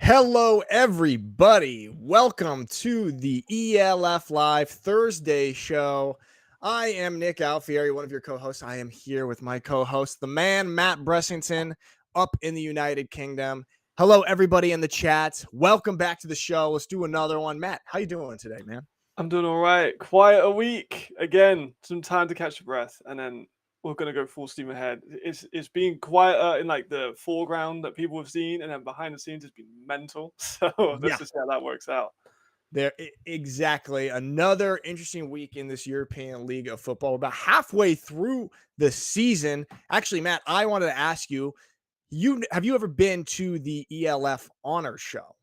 Hello, everybody. Welcome to the ELF Live Thursday show. I am Nick Alfieri, one of your co-hosts. I am here with my co-host, the man, Matt Bressington, up in the United Kingdom. Hello, everybody in the chat. Welcome back to the show. Let's do another one. Matt, how you doing today, man? I'm doing all right. Quiet a week. Again, some time to catch your breath, and then we're gonna go full steam ahead. It's been quieter in like the foreground that people have seen, and then behind the scenes it's been mental. So let's Yeah. just see how that works out. Exactly. Another interesting week in this European League of Football. About halfway through the season. Actually, Matt, I wanted to ask you, have you ever been to the ELF Honor Show?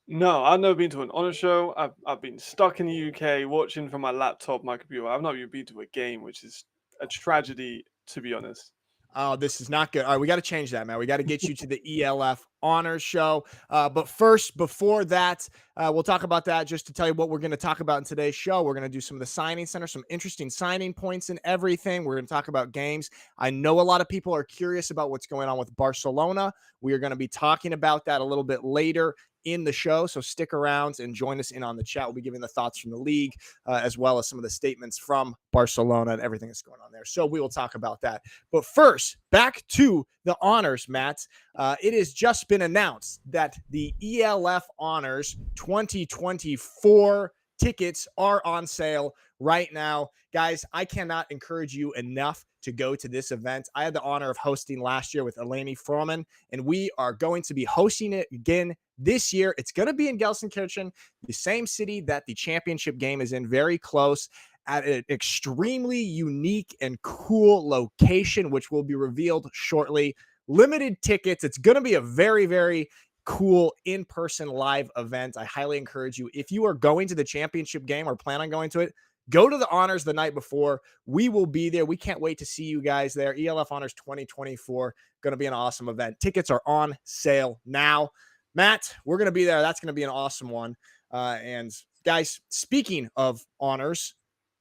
No, I've never been to an honor show. I've been stuck in the UK watching from my laptop, my computer. I've not even been to a game, which is a tragedy, to be honest. Oh, this is not good. All right, we got to change that, man. We got to get you to the ELF Honors Show. But first, before that, we'll talk about that just to tell you what we're going to talk about in today's show. We're going to do some of the signing center, some interesting signing points and everything. We're going to talk about games. I know a lot of people are curious about what's going on with Barcelona. We are going to be talking about that a little bit later in the show. So stick around and join us in on the chat. We'll be giving the thoughts from the league, as well as some of the statements from Barcelona and everything that's going on there. So we will talk about that. But first, back to the honors, Matt. It has just been announced that the ELF Honors 2024 tickets are on sale right now. Guys, I cannot encourage you enough to go to this event. I had the honor of hosting last year with Eleni Froman, and we are going to be hosting it again this year. It's going to be in Gelsenkirchen, the same city that the championship game is in, very close, at an extremely unique and cool location, which will be revealed shortly. Limited tickets. It's going to be a very, very cool in-person live event. I highly encourage you, if you are going to the championship game or plan on going to it, go to the honors the night before. We will be there. We can't wait to see you guys there. ELF Honors 2024, going to be an awesome event. Tickets are on sale now. Matt, we're going to be there. That's going to be an awesome one. And guys, speaking of honors,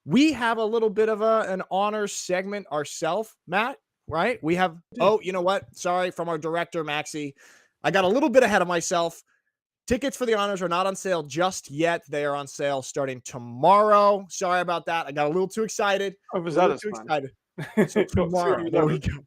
we have a little bit of an honors segment ourselves, Matt, right? We have, oh, you know what? Sorry, from our director, Maxie. I got a little bit ahead of myself. Tickets for the honors are not on sale just yet. They are on sale starting tomorrow. Sorry about that. I got a little too excited. Oh, was that too excited. So tomorrow, there we go.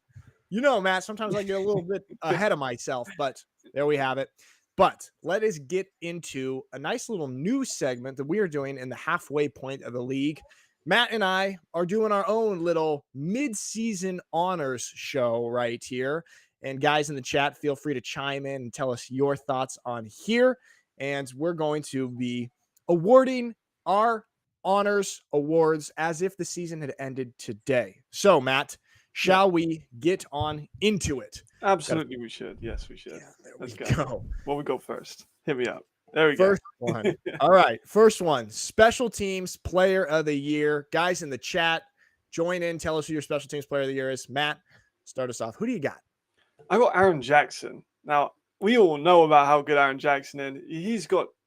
You know, Matt, sometimes I get a little bit ahead of myself, but there we have it. But let us get into a nice little new segment that we are doing in the halfway point of the league. Matt and I are doing our own little mid-season honors show right here. And guys in the chat, feel free to chime in and tell us your thoughts on here. And we're going to be awarding our honors awards as if the season had ended today. So, Matt, shall we get on into it? Absolutely, we should. Yes, we should. Yeah, Let's go. Well, we go first. Hit me up. There we First one. All right. First one. Special teams player of the year. Guys in the chat, join in. Tell us who your special teams player of the year is. Matt, start us off. Who do you got? I got Aaron Jackson. Now, we all know about how good Aaron Jackson is.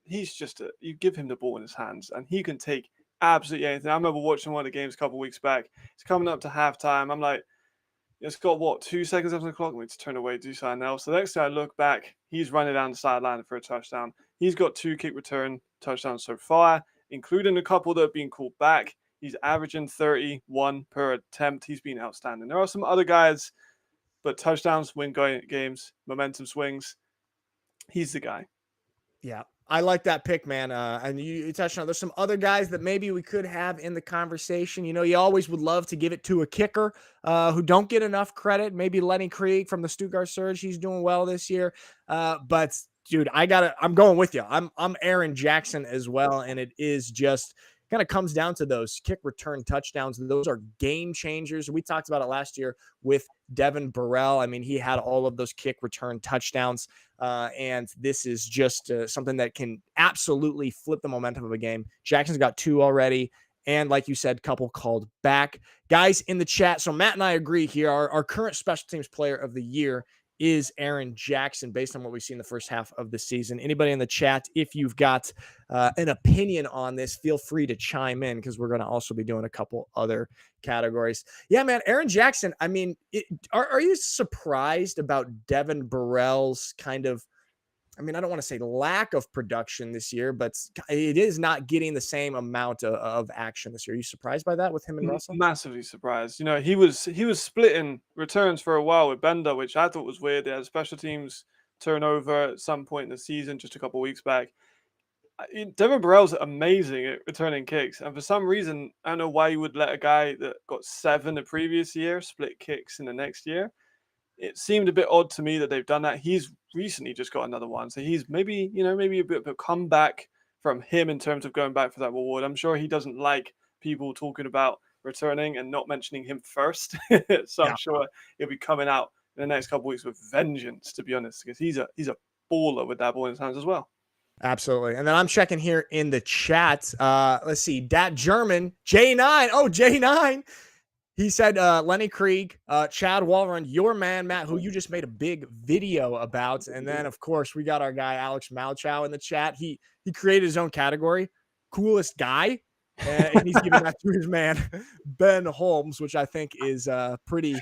You give him the ball in his hands and he can take absolutely anything. I remember watching one of the games a couple of weeks back. It's coming up to halftime. I'm like, it's got 2 seconds left on the clock. We need to turn away, do something else. So the next time I look back, he's running down the sideline for a touchdown. He's got 2 kick return touchdowns so far, including a couple that have been called back. He's averaging 31 per attempt. He's been outstanding. There are some other guys, but touchdowns win games, momentum swings. He's the guy. Yeah, I like that pick, man. And you touched on, there's some other guys that maybe we could have in the conversation. You know, you always would love to give it to a kicker who don't get enough credit. Maybe Lenny Krieg from the Stuttgart Surge. He's doing well this year. But dude, I'm going with you. I'm Aaron Jackson as well. And it is just kind of comes down to those kick return touchdowns. Those are game changers. We talked about it last year with Devin Burrell. I mean, he had all of those kick return touchdowns. And this is just something that can absolutely flip the momentum of a game. Jackson's got 2 already. And like you said, couple called back. Guys in the chat. So Matt and I agree here. Our current special teams player of the year is Aaron Jackson, based on what we've seen the first half of the season. Anybody in the chat, if you've got an opinion on this, feel free to chime in, because we're going to also be doing a couple other categories. Yeah, man, Aaron Jackson, I mean, are you surprised about Devin Burrell's kind of I mean, I don't want to say lack of production this year, but it is not getting the same amount of action this year. Are you surprised by that with him and Russell? Massively surprised. You know, he was splitting returns for a while with Bender, which I thought was weird. They had a special teams turnover at some point in the season, just a couple of weeks back. Devin Burrell's amazing at returning kicks, and for some reason, I don't know why you would let a guy that got 7 the previous year split kicks in the next year. It seemed a bit odd to me that they've done that. He's recently just got another one, so he's maybe a bit of a comeback from him in terms of going back for that reward. I'm sure he doesn't like people talking about returning and not mentioning him first, so I'm sure he'll be coming out in the next couple of weeks with vengeance, to be honest, because he's a baller with that ball in his hands as well. Absolutely. And then I'm checking here in the chat. Let's see. Dat German, J9. Oh, J9. He said, Lenny Krieg, Chad Walrun, your man, Matt, who you just made a big video about. And then, of course, we got our guy, Alex Malchow, in the chat. He created his own category, coolest guy. And he's giving that to his man, Ben Holmes, which I think is pretty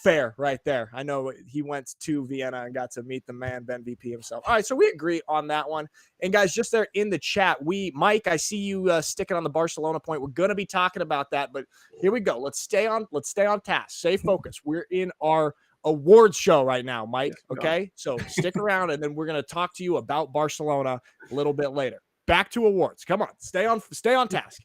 fair right there. I know he went to Vienna and got to meet the man, Ben VP himself. All right, so we agree on that one. And guys, just there in the chat, Mike, I see you sticking on the Barcelona point. We're going to be talking about that, but here we go. Let's stay on task. Stay focused. We're in our awards show right now, Mike. Okay, so stick around, and then we're going to talk to you about Barcelona a little bit later. Back to awards. Come on, stay on task.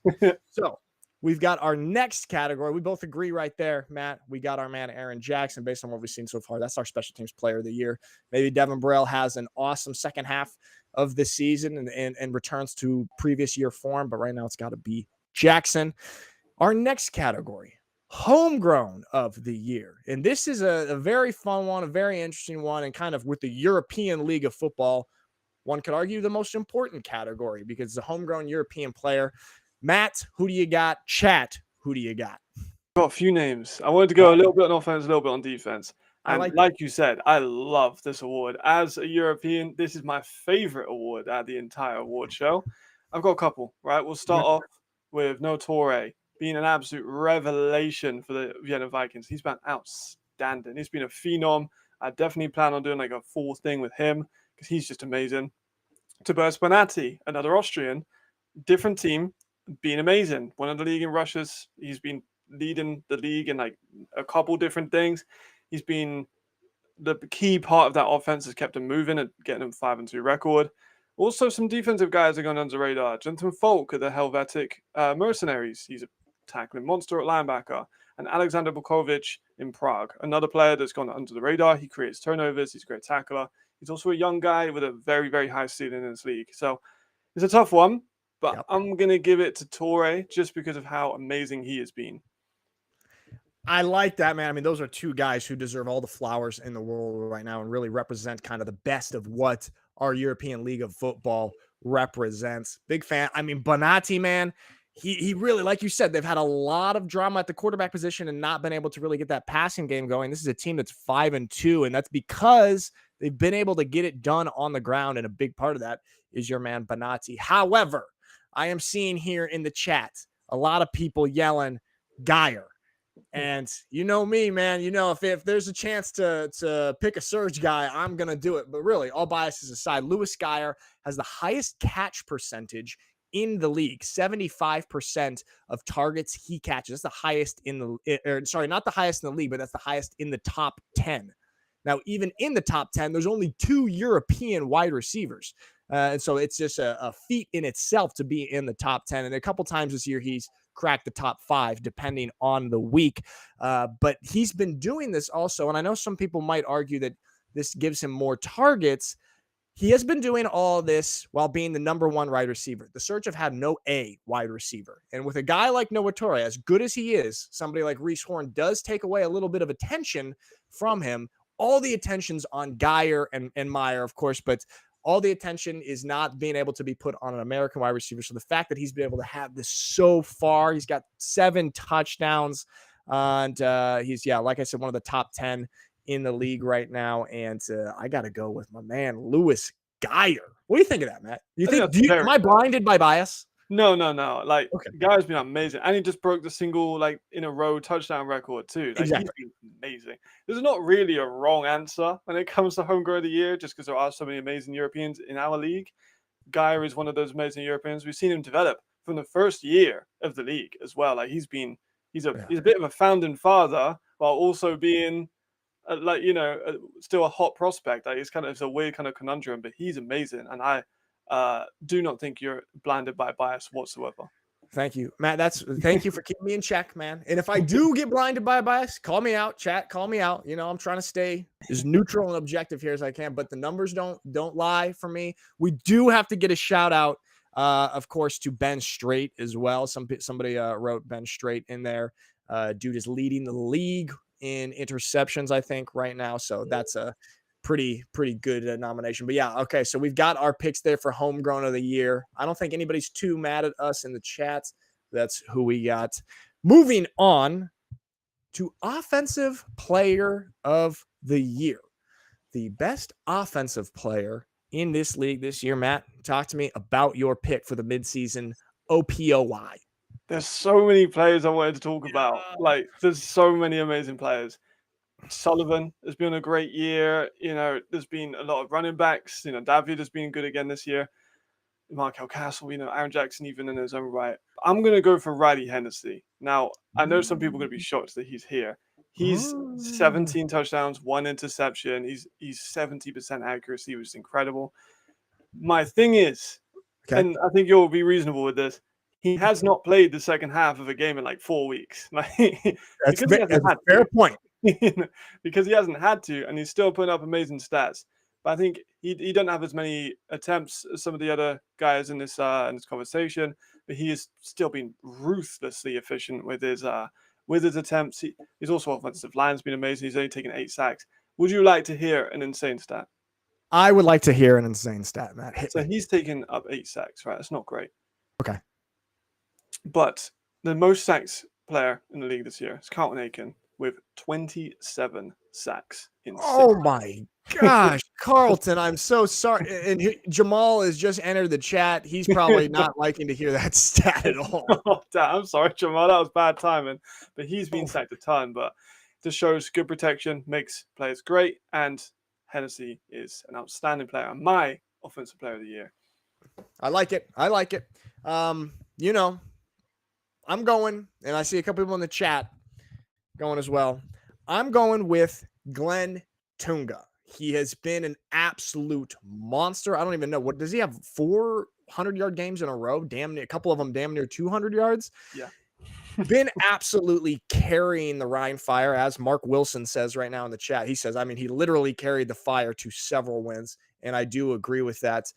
So we've got our next category. We both agree right there, Matt. We got our man, Aaron Jackson, based on what we've seen so far. That's our special teams player of the year. Maybe Devin Burrell has an awesome second half of the season and returns to previous year form, but right now it's got to be Jackson. Our next category, homegrown of the year. And this is a very fun one, a very interesting one, and kind of with the European League of Football, one could argue the most important category because it's a homegrown European player. Matt, who do you got? Chat, who do you got? Got a few names. I wanted to go a little bit on offense, a little bit on defense. And like you said, I love this award. As a European, this is my favorite award at the entire award show. I've got a couple, right? We'll start off with No Torre being an absolute revelation for the Vienna Vikings. He's been outstanding. He's been a phenom. I definitely plan on doing like a full thing with him because he's just amazing. Tobias Bonatti, another Austrian, different team, being amazing. One of the league in Russia's. He's been leading the league in like a couple different things. He's been the key part of that offense, has kept him moving and getting him 5-2 record. Also, some defensive guys are going under the radar. Jonathan Falk of the Helvetic Mercenaries. He's a tackling monster at linebacker. And Alexander Bukovic in Prague, another player that's gone under the radar. He creates turnovers. He's a great tackler. He's also a young guy with a very, very high ceiling in this league. So it's a tough one, but I'm going to give it to Torre just because of how amazing he has been. I like that, man. I mean, those are two guys who deserve all the flowers in the world right now and really represent kind of the best of what our European League of Football represents. Big fan. I mean, Bonatti, man, he really, like you said, they've had a lot of drama at the quarterback position and not been able to really get that passing game going. This is a team that's 5-2, and that's because they've been able to get it done on the ground, and a big part of that is your man Bonatti. However, I am seeing here in the chat a lot of people yelling Geyer. And you know me, man, you know, if there's a chance to pick a surge guy, I'm going to do it. But really, all biases aside, Lewis Geyer has the highest catch percentage in the league. 75% of targets he catches. That's the highest in the, not the highest in the league, but that's the highest in the top 10. Now, even in the top 10, there's only 2 European wide receivers. And so it's just a feat in itself to be in the top 10. And a couple times this year, he's cracked the top 5, depending on the week. But he's been doing this also. And I know some people might argue that this gives him more targets. He has been doing all this while being the number 1 wide receiver. The Surge have had no A wide receiver. And with a guy like Noah Torre, as good as he is, somebody like Reese Horn does take away a little bit of attention from him. All the attention's on Geyer and Meyer, of course, but all the attention is not being able to be put on an American wide receiver. So the fact that he's been able to have this so far, he's got 7 touchdowns, and he's, like I said, one of the top 10 in the league right now. And I got to go with my man, Lewis Geyer. What do you think of that, Matt? Am I blinded by bias? No. Like, Geyer's been amazing. And he just broke the single, like, in a row touchdown record, too. Like, exactly. He's been amazing. There's not really a wrong answer when it comes to Homegrown of the Year, just because there are so many amazing Europeans in our league. Geyer is one of those amazing Europeans. We've seen him develop from the first year of the league as well. Like he's a bit of a founding father while also being still a hot prospect. Like it's a weird kind of conundrum, but he's amazing, and I do not think you're blinded by bias whatsoever. Thank you, Matt. Thank you for keeping me in check, man. And if I do get blinded by bias, call me out, chat, call me out. I'm trying to stay as neutral and objective here as I can, but the numbers don't lie for me. We do have to get a shout out, of course, to Ben Straight as well. Somebody wrote Ben Straight in there. Dude is leading the league in interceptions, I think, right now. So that's a pretty good nomination. But yeah, okay, so we've got our picks there for Homegrown of the Year. I don't think anybody's too mad at us in the chat. That's who we got. Moving on to Offensive Player of the Year. The best offensive player in this league this year. Matt, talk to me about your pick for the midseason OPOY. There's so many players I wanted to talk about. Like, there's so many amazing players. Sullivan has been a great year. There's been a lot of running backs. David has been good again this year. Markel Castle, Aaron Jackson, even in his own right. I'm going to go for Riley Hennessy. Now, I know some people are going to be shocked that he's here. He's 17 touchdowns, 1 interception. He's 70% accuracy, which is incredible. My thing is, and I think you'll be reasonable with this, he has not played the second half of a game in like 4 weeks. That's a fair point. Because he hasn't had to, and he's still putting up amazing stats. But I think he doesn't have as many attempts as some of the other guys in this conversation. But he has still been ruthlessly efficient with his attempts. He's also offensive line's been amazing. He's only taken 8 sacks. Would you like to hear an insane stat? I would like to hear an insane stat, Matt. He's taken up 8 sacks, right? That's not great. Okay. But the most sacks player in the league this year is Carlton Aiken with 27 sacks in 6. Oh my gosh, Carlton, I'm so sorry. And Jamal has just entered the chat. He's probably not liking to hear that stat at all. Oh, damn, I'm sorry, Jamal. That was bad timing. But he's been sacked a ton. But this shows good protection, makes players great. And Hennessy is an outstanding player and my offensive player of the year. I like it. I'm going, and I see a couple people in the chat going as well. I'm going with Glenn Tunga. He has been an absolute monster. I don't even know. What does he have? 400-yard games in a row? Damn near, a couple of them damn near 200 yards. Yeah. Been absolutely carrying the Rhine Fire, as Mark Wilson says right now in the chat. He says, he literally carried the Fire to several wins, and I do agree with that.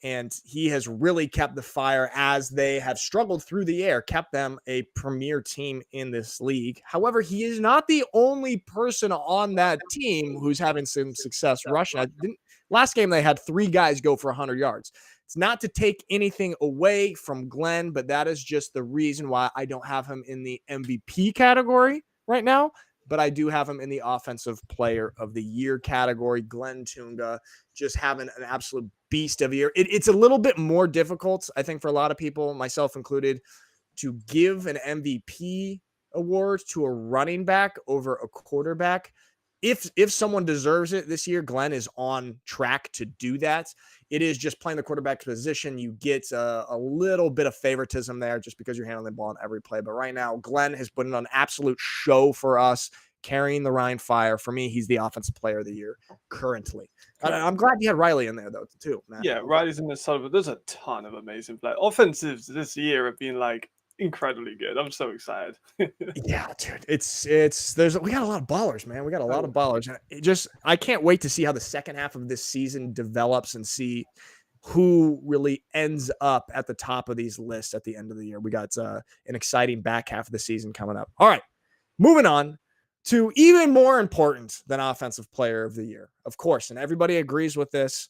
And he has really kept the Fire, as they have struggled through the air, kept them a premier team in this league. However, he is not the only person on that team who's having some success rushing. Last game, they had 3 guys go for 100 yards. It's not to take anything away from Glenn, but that is just the reason why I don't have him in the MVP category right now. But I do have him in the Offensive Player of the Year category. Glenn Tunga just having an absolute beast of a year. It's a little bit more difficult, I think, for a lot of people, myself included, to give an MVP award to a running back over a quarterback. If someone deserves it this year, Glenn is on track to do that. It is just playing the quarterback position. You get a little bit of favoritism there just because you're handling the ball in every play. But right now, Glenn has put in an absolute show for us, carrying the Rhine Fire. For me, he's the Offensive Player of the Year currently. I'm glad you had Riley in there, though, too, man. Yeah, Riley's in this side, but there's a ton of amazing players. Offensives this year have been incredibly good. I'm so excited. Yeah, dude. We got a lot of ballers, man. We got a lot of ballers. And I can't wait to see how the second half of this season develops and see who really ends up at the top of these lists at the end of the year. We got an exciting back half of the season coming up. All right, moving on to even more important than Offensive Player of the Year, of course, and everybody agrees with this,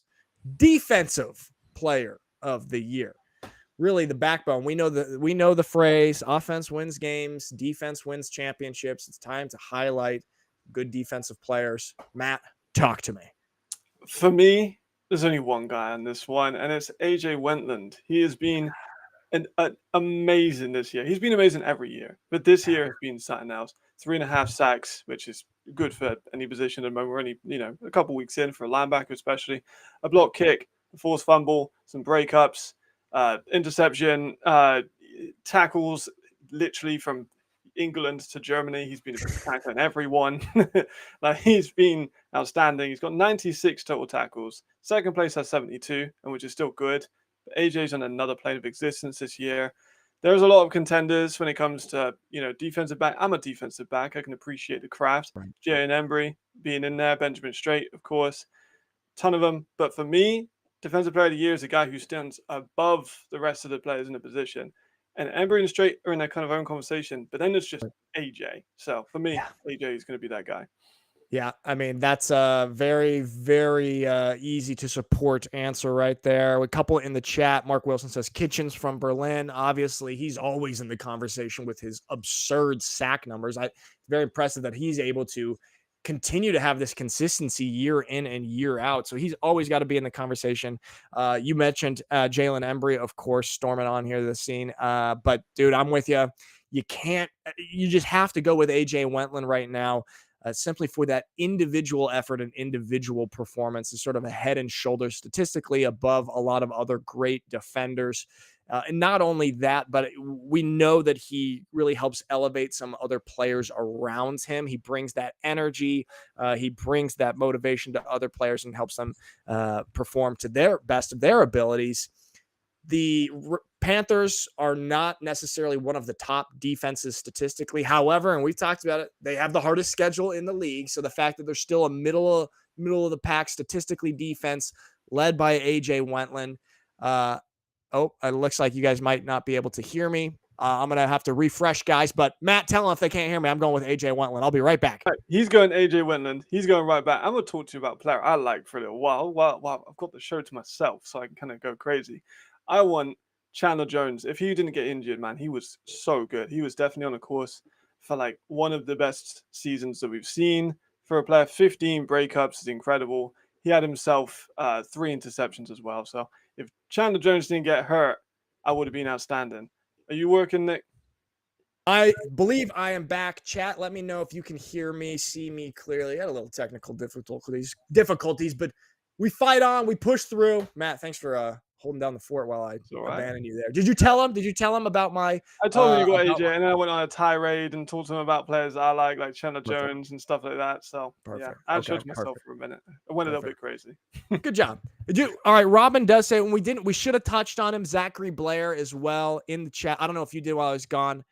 Defensive Player of the Year. Really the backbone. We know the phrase, offense wins games, defense wins championships. It's time to highlight good defensive players. Matt, talk to me. For me, there's only one guy on this one, and it's AJ Wentland. He has been amazing this year. He's been amazing every year, but this year has been something else. 3.5 sacks, which is good for any position at the moment. We're only, a couple weeks in for a linebacker, especially. A block kick, a forced fumble, some breakups, interception, tackles, literally from England to Germany. He's been tackling everyone. Like, he's been outstanding. He's got 96 total tackles. Second place has 72, and which is still good. But AJ's on another plane of existence this year. There's a lot of contenders when it comes to, defensive back. I'm a defensive back. I can appreciate the craft. Right. Jay and Embry being in there, Benjamin Strait, of course, ton of them. But for me, defensive player of the year is a guy who stands above the rest of the players in the position. And Embry and Strait are in their kind of own conversation. But then there's just AJ. So for me, AJ is going to be that guy. Yeah, I mean, that's a very, very easy to support answer right there. A couple in the chat. Mark Wilson says Kitchens from Berlin. Obviously, he's always in the conversation with his absurd sack numbers. It's very impressive that he's able to continue to have this consistency year in and year out. So he's always got to be in the conversation. You mentioned Jalen Embry, of course, storming on here to the scene. But, dude, I'm with you. You just have to go with AJ Wentland right now. Simply for that individual effort and individual performance is sort of a head and shoulders statistically above a lot of other great defenders. And not only that, but we know that he really helps elevate some other players around him. He brings that energy. He brings that motivation to other players and helps them perform to their best of their abilities. The Panthers are not necessarily one of the top defenses statistically. However, and we've talked about it, they have the hardest schedule in the league. So the fact that they're still a middle of the pack statistically defense led by AJ Wentland. It looks like you guys might not be able to hear me. I'm going to have to refresh, guys. But Matt, tell them if they can't hear me. I'm going with AJ Wentland. I'll be right back. He's going AJ Wentland. He's going right back. I'm going to talk to you about a player I like for a little while. Well, I've got the show to myself, so I can kind of go crazy. I want Chandler Jones. If he didn't get injured, man, he was so good. He was definitely on a course for like one of the best seasons that we've seen for a player. 15 breakups is incredible. He had himself 3 interceptions as well. So if Chandler Jones didn't get hurt, I would have been outstanding. Are you working, Nick? I believe I am back. Chat, let me know if you can hear me, see me clearly. I had a little technical difficulties, but we fight on. We push through. Matt, thanks for holding down the fort while I abandoned you there. Did you tell him about my? I told him you got AJ, and then I went on a tirade and talked to him about players I like Chandler Jones and stuff like that. So yeah, I showed myself for a minute. I went a little bit crazy. Good job. All right, Robin does say we should have touched on him. Zachary Blair as well in the chat. I don't know if you did while I was gone.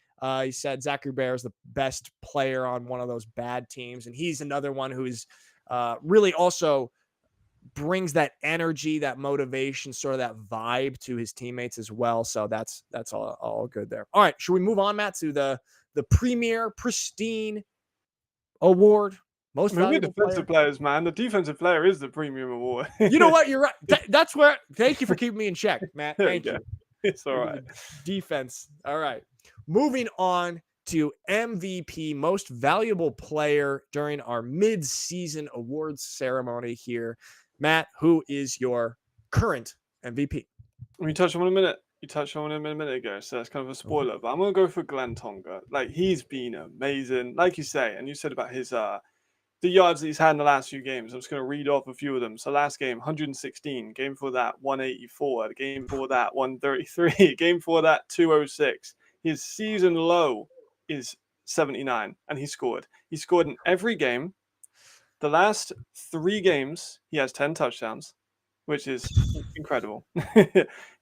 He said Zachary Blair is the best player on one of those bad teams, and he's another one who is really also brings that energy, that motivation, sort of that vibe to his teammates as well. So that's all good there. All right, should we move on, Matt, to the premier pristine award? Most valuable defensive players, man. The defensive player is the premium award. You know what? You're right. That's where. Thank you for keeping me in check, Matt. Thank you. It's all right. Defense. All right. Moving on to MVP, most valuable player during our mid-season awards ceremony here. Matt, who is your current MVP? We touched on him a minute. You touched on him a minute ago, so that's kind of a spoiler. But I'm gonna go for Glenn Tonga. Like, he's been amazing, like you say, and you said about his the yards that he's had in the last few games. I'm just gonna read off a few of them. So last game, 116. Game before that, 184. The game before that, 133. Game before that, 206. His season low is 79, and he scored. He scored in every game. The last 3 games, he has 10 touchdowns, which is incredible.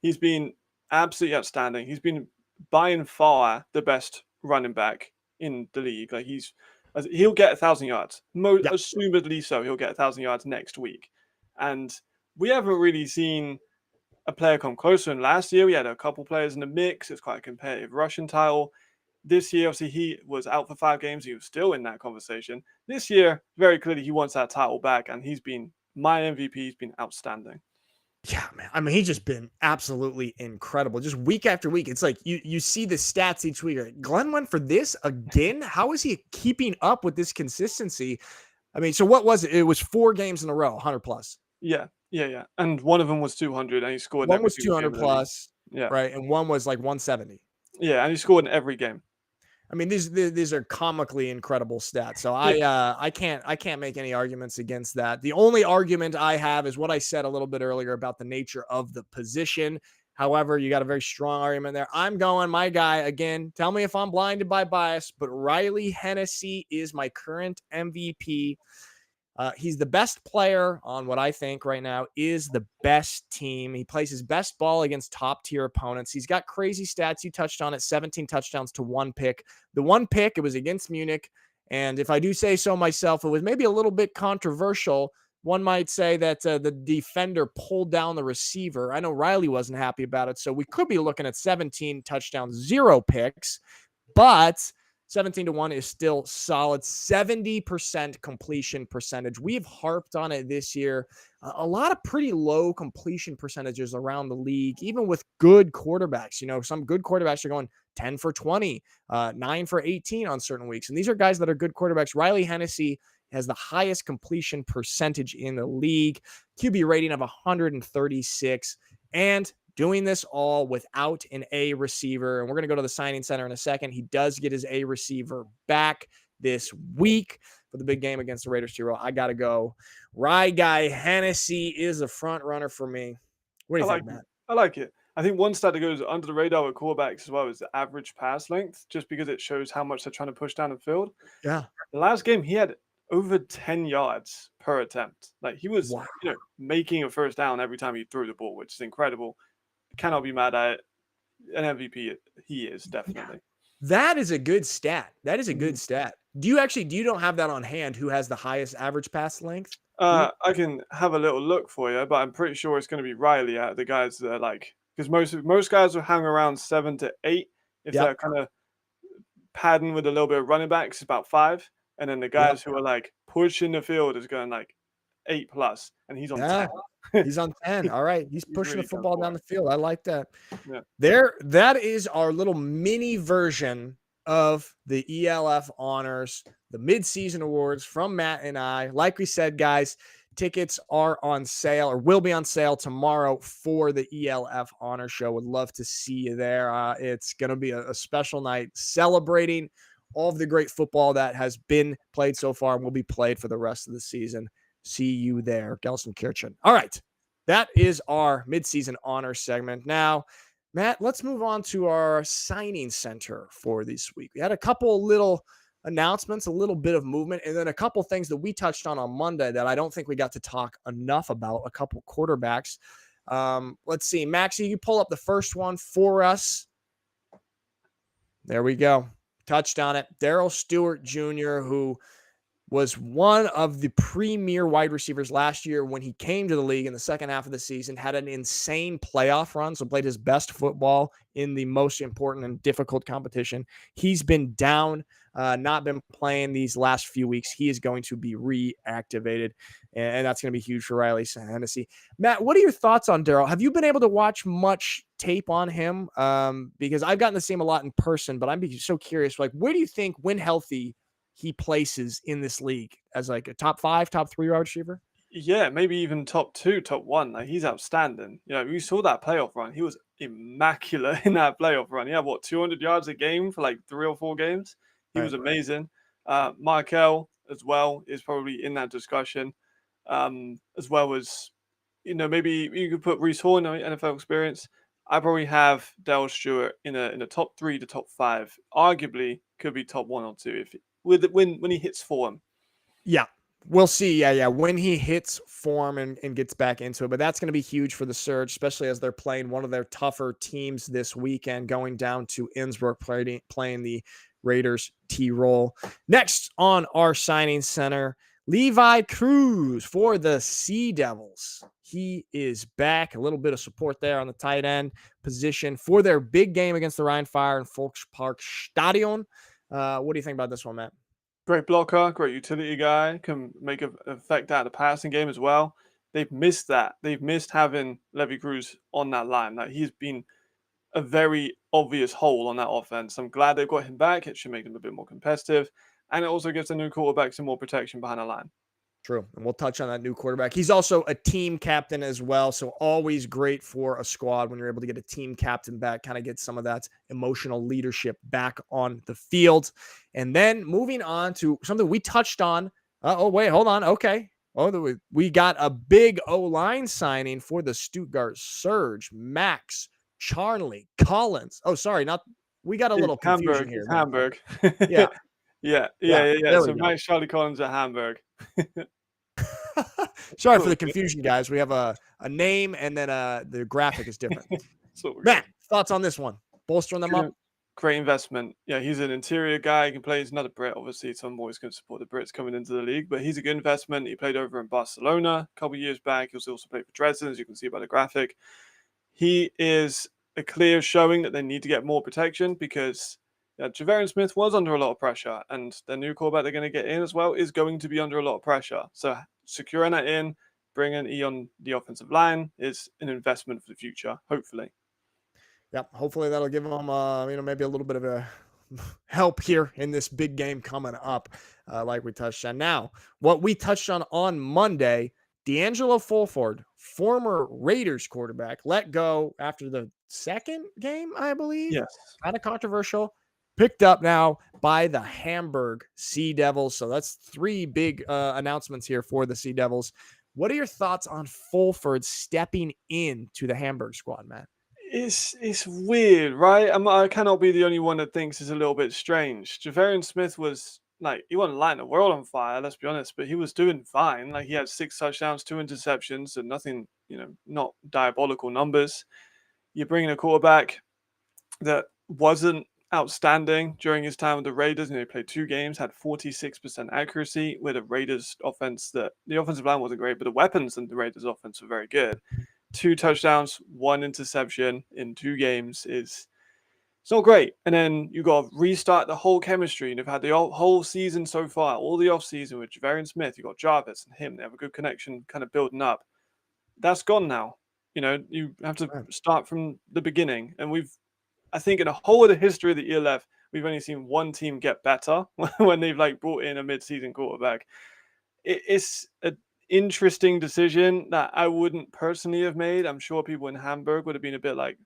He's been absolutely outstanding. He's been by and far the best running back in the league. Like, he'll get 1,000 yards. Assumedly so, he'll get 1,000 yards next week. And we haven't really seen a player come closer. And last year, we had a couple players in the mix. It's quite a competitive rushing title. This year, obviously, he was out for 5 games. He was still in that conversation. This year, very clearly, he wants that title back, and he's been my MVP. He's been outstanding. Yeah, man. I mean, he's just been absolutely incredible. Just week after week. It's like you see the stats each week. Glenn went for this again? How is he keeping up with this consistency? I mean, so what was it? It was 4 games in a row, 100 plus. Yeah. And one of them was 200, and he scored. One was 200 plus. Yeah. Right. And one was like 170. Yeah, and he scored in every game. I mean, these are comically incredible stats. So I can't make any arguments against that. The only argument I have is what I said a little bit earlier about the nature of the position. However, you got a very strong argument there. I'm going my guy again. Tell me if I'm blinded by bias, but Riley Hennessy is my current MVP. He's the best player on what I think right now is the best team. He plays his best ball against top tier opponents. He's got crazy stats. You touched on it, 17 touchdowns to 1 pick. The 1 pick, it was against Munich. And if I do say so myself, it was maybe a little bit controversial. One might say that the defender pulled down the receiver. I know Riley wasn't happy about it. So we could be looking at 17 touchdowns, 0 picks. But 17-1 is still solid. 70% completion percentage. We've harped on it this year. A lot of pretty low completion percentages around the league, even with good quarterbacks. Some good quarterbacks are going 10 for 20, 9 for 18 on certain weeks. And these are guys that are good quarterbacks. Riley Hennessy has the highest completion percentage in the league, QB rating of 136, and doing this all without an A receiver. And we're going to go to the signing center in a second. He does get his A receiver back this week for the big game against the Raiders. I got to go. Rye guy Hennessy is a front runner for me. What do you think, Matt? I like it. I think one stat that goes under the radar with quarterbacks as well is the average pass length, just because it shows how much they're trying to push down the field. Yeah. The last game, he had over 10 yards per attempt. Like he was, making a first down every time he threw the ball, which is incredible. Cannot be mad at it. An MVP, he is definitely. That is a good stat. That is a good stat. Do you don't have that on hand? Who has the highest average pass length? I can have a little look for you, but I'm pretty sure it's going to be Riley out of the guys that are because most guys will hang around 7 to 8 if they're kind of padding with a little bit of running backs, it's about 5, and then the guys who are pushing the field is going 8+, and he's on 10. He's on 10. All right. He's pushing really the football down the field. I like that. Yeah. That is our little mini version of the ELF honors, the midseason awards from Matt and I. Like we said, guys, tickets are on sale or will be on sale tomorrow for the ELF honor show. Would love to see you there. It's going to be a special night celebrating all of the great football that has been played so far and will be played for the rest of the season. See you there, Gelsenkirchen. All right. That is our midseason honor segment. Now, Matt, let's move on to our signing center for this week. We had a couple little announcements, a little bit of movement, and then a couple things that we touched on Monday that I don't think we got to talk enough about, a couple quarterbacks. Let's see. Maxie, you pull up the first one for us. There we go. Touched on it. Darrell Stewart Jr., who was one of the premier wide receivers last year when he came to the league in the second half of the season, had an insane playoff run, so played his best football in the most important and difficult competition. He's been down, not been playing these last few weeks. He is going to be reactivated, and that's going to be huge for Riley Hennessy. Matt, what are your thoughts on Darrell? Have you been able to watch much tape on him? Because I've gotten to see him a lot in person, but I'm so curious, where do you think, when healthy, he places in this league as a top 5, top 3 wide receiver? Yeah, maybe even top 2, top 1. He's outstanding. We saw that playoff run. He was immaculate in that playoff run. He had 200 yards a game for 3 or 4 games. He was amazing. Markel as well is probably in that discussion, as well as maybe you could put Reese Hall in NFL experience. I probably have Darrell Stewart in a top 3 to top 5. Arguably could be top 1 or 2 when he hits form. Yeah, we'll see. Yeah. When he hits form and gets back into it. But that's going to be huge for the Surge, especially as they're playing one of their tougher teams this weekend, going down to Innsbruck, playing the Raiders T-Roll. Next on our signing center, Levi Cruz for the Sea Devils. He is back. A little bit of support there on the tight end position for their big game against the Rhein Fire in Volkspark Stadion. What do you think about this one, Matt? Great blocker, great utility guy, can make an effect out of the passing game as well. They've missed that. They've missed having Levi Cruz on that line. He's been a very obvious hole on that offense. I'm glad they've got him back. It should make them a bit more competitive. And it also gives the new quarterback some more protection behind the line. True. And we'll touch on that new quarterback. He's also a team captain as well. So always great for a squad when you're able to get a team captain back, kind of get some of that emotional leadership back on the field. And then moving on to something we touched on. Oh, wait, hold on. Okay. Oh, we got a big O-line signing for the Stuttgart Surge. Max, Charnley, Collins. Oh, sorry. We got a little confusion here. It's Hamburg. Yeah. Yeah. So Max Charlie Collins at Hamburg. Sorry for the confusion, guys. We have a name and then the graphic is different. Matt, thoughts on this one? Bolstering them up? Great investment. Yeah, he's an interior guy. He can play. He's not a Brit, obviously, so I'm always going to support the Brits coming into the league. But he's a good investment. He played over in Barcelona a couple of years back. He also played for Dresden, as you can see by the graphic. He is a clear showing that they need to get more protection because Javarian Smith was under a lot of pressure, and the new quarterback they're going to get in as well is going to be under a lot of pressure. So securing that in, bringing E on the offensive line is an investment for the future, hopefully. Yeah, hopefully that'll give them, maybe a little bit of a help here in this big game coming up, like we touched on. Now, what we touched on Monday, D'Angelo Fulford, former Raiders quarterback, let go after the second game, I believe. Yes. Kind of controversial. Picked up now by the Hamburg Sea Devils. So that's three big announcements here for the Sea Devils. What are your thoughts on Fulford stepping into the Hamburg squad, Matt? It's weird, right? I cannot be the only one that thinks it's a little bit strange. Javarian Smith was he wasn't lighting the world on fire, let's be honest, but he was doing fine. Like he had 6 touchdowns, 2 interceptions, and nothing, not diabolical numbers. You're bringing a quarterback that wasn't outstanding during his time with the Raiders. He played 2 games, had 46% accuracy with a Raiders offense that the offensive line wasn't great, but the weapons in the Raiders offense were very good. 2 touchdowns, 1 interception in 2 games it's not great. And then you got to restart the whole chemistry. And they've had the whole season so far, all the off season with Javarian Smith. You got Jarvis and him. They have a good connection, kind of building up. That's gone now. You have to start from the beginning. And I think in the whole of the history of the ELF, we've only seen one team get better when they've brought in a mid-season quarterback. It's an interesting decision that I wouldn't personally have made. I'm sure people in Hamburg would have been a bit like,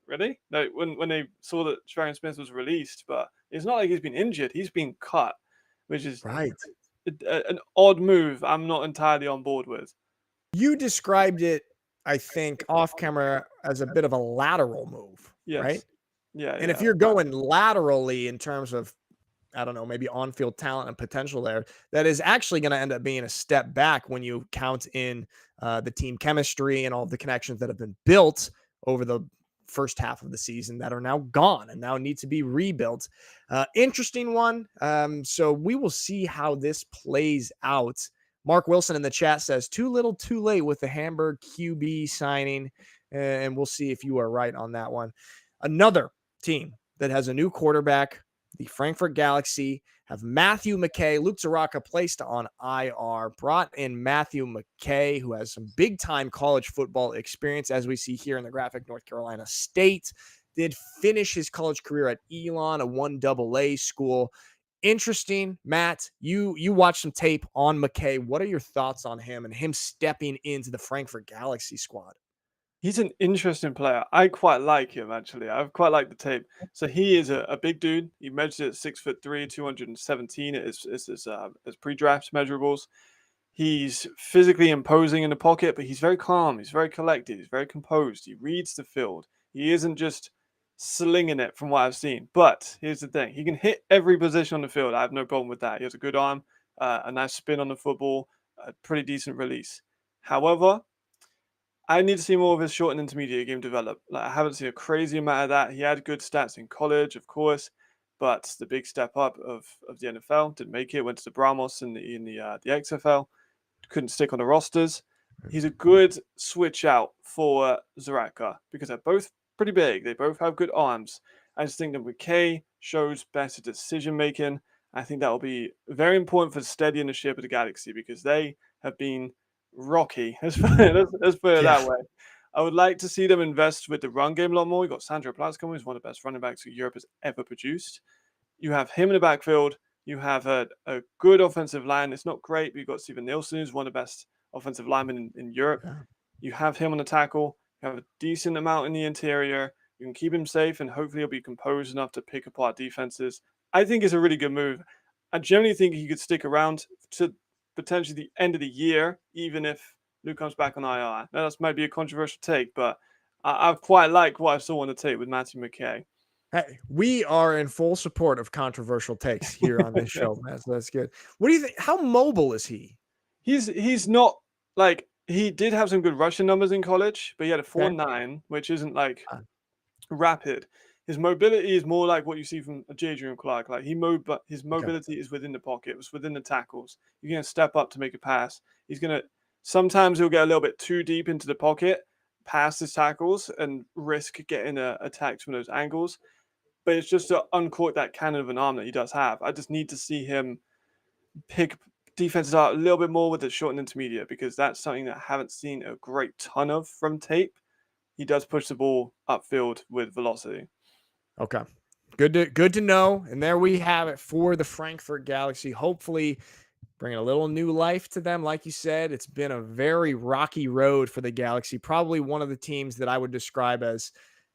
really? When they saw that Javarian Smith was released, but it's not like he's been injured. He's been cut, which is right. An odd move I'm not entirely on board with. You described it, I think, off camera as a bit of a lateral move, right? Yeah. And if you're going laterally in terms of, I don't know, maybe on-field talent and potential there, that is actually going to end up being a step back when you count in the team chemistry and all the connections that have been built over the first half of the season that are now gone and now need to be rebuilt. Interesting one. So we will see how this plays out. Mark Wilson in the chat says, too little, too late with the Hamburg QB signing. And we'll see if you are right on that one. Another team that has a new quarterback, the Frankfurt Galaxy, have Matthew McKay, Luke Zaraka placed on IR, brought in Matthew McKay, who has some big-time college football experience, as we see here in the graphic. North Carolina State did finish his college career at Elon, a 1AA school. Interesting, Matt. You watched some tape on McKay. What are your thoughts on him and him stepping into the Frankfurt Galaxy squad? He's an interesting player. I quite like him, actually. I've quite liked the tape. So he is a big dude. He measured at 6'3", 217 at his pre-draft measurables. He's physically imposing in the pocket, but he's very calm. He's very collected. He's very composed. He reads the field. He isn't just slinging it from what I've seen. But here's the thing. He can hit every position on the field. I have no problem with that. He has a good arm, a nice spin on the football, a pretty decent release. However, I need to see more of his short and intermediate game develop. I haven't seen a crazy amount of that. He had good stats in college, of course, but the big step up of the NFL didn't make it. Went to the Brahmos in the XFL, couldn't stick on the rosters. He's a good switch out for Zaraka because they're both pretty big. They both have good arms. I just think that McKay shows better decision making. I think that will be very important for steadying the ship of the Galaxy because they have been rocky. Let's put it that way. I would like to see them invest with the run game a lot more. You've got Sandro Platz coming, who's one of the best running backs Europe has ever produced. You have him in the backfield You have a good offensive line. It's not great, but you've got Steven Nielsen, who's one of the best offensive linemen in Europe. Yeah. You have him on the tackle. You have a decent amount in the interior. You can keep him safe, and hopefully he'll be composed enough to pick apart defenses. I think it's a really good move. I generally think he could stick around to potentially the end of the year, even if Luke comes back on IR. Now, that might be a controversial take, but I quite like what I saw on the tape with Matthew McKay. Hey, we are in full support of controversial takes here on this show, man. So that's good. What do you think? How mobile is he? He's not like he did have some good rushing numbers in college, but he had a Okay. 4.9, which isn't like Uh, rapid. His mobility is more like what you see from Jadrian Clark. Like his okay. mobility is within the pocket, it's within the tackles. You're gonna step up to make a pass. He's gonna sometimes he'll get a little bit too deep into the pocket, past his tackles, and risk getting attacked from those angles. But it's just to uncork that cannon of an arm that he does have. I just need to see him pick defenses out a little bit more with the short and intermediate, because that's something that I haven't seen a great ton of from tape. He does push the ball upfield with velocity. Okay. Good to know. And there we have it for the Frankfurt Galaxy. Hopefully bringing a little new life to them. Like you said, it's been a very rocky road for the Galaxy. Probably one of the teams that I would describe as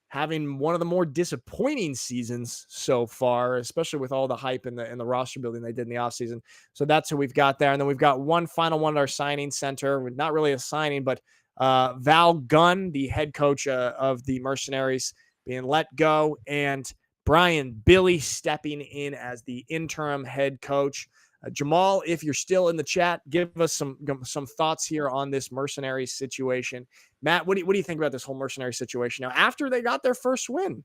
having one of the more disappointing seasons so far, especially with all the hype and the roster building they did in the offseason. So that's who we've got there. And then we've got one final one at our signing center. Not really a signing, but Val Gunn, the head coach of the Mercenaries, being let go, and Brian Billy stepping in as the interim head coach. Jamal, if you're still in the chat, give us some thoughts here on this Mercenaries situation. Matt, what do you think about this whole Mercenary situation now after they got their first win?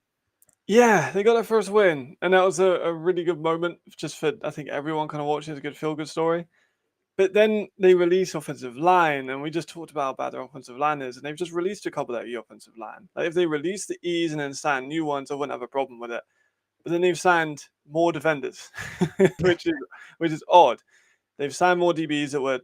Yeah, they got their first win, and that was a really good moment just for, I think, everyone kind of watching. It's a good feel-good story. But then they release offensive line, and we just talked about how bad their offensive line is, and they've just released a couple of that offensive line. Like if they release the E's and then sign new ones, I wouldn't have a problem with it. But then they've signed more defenders, which is odd. They've signed more DBs that were,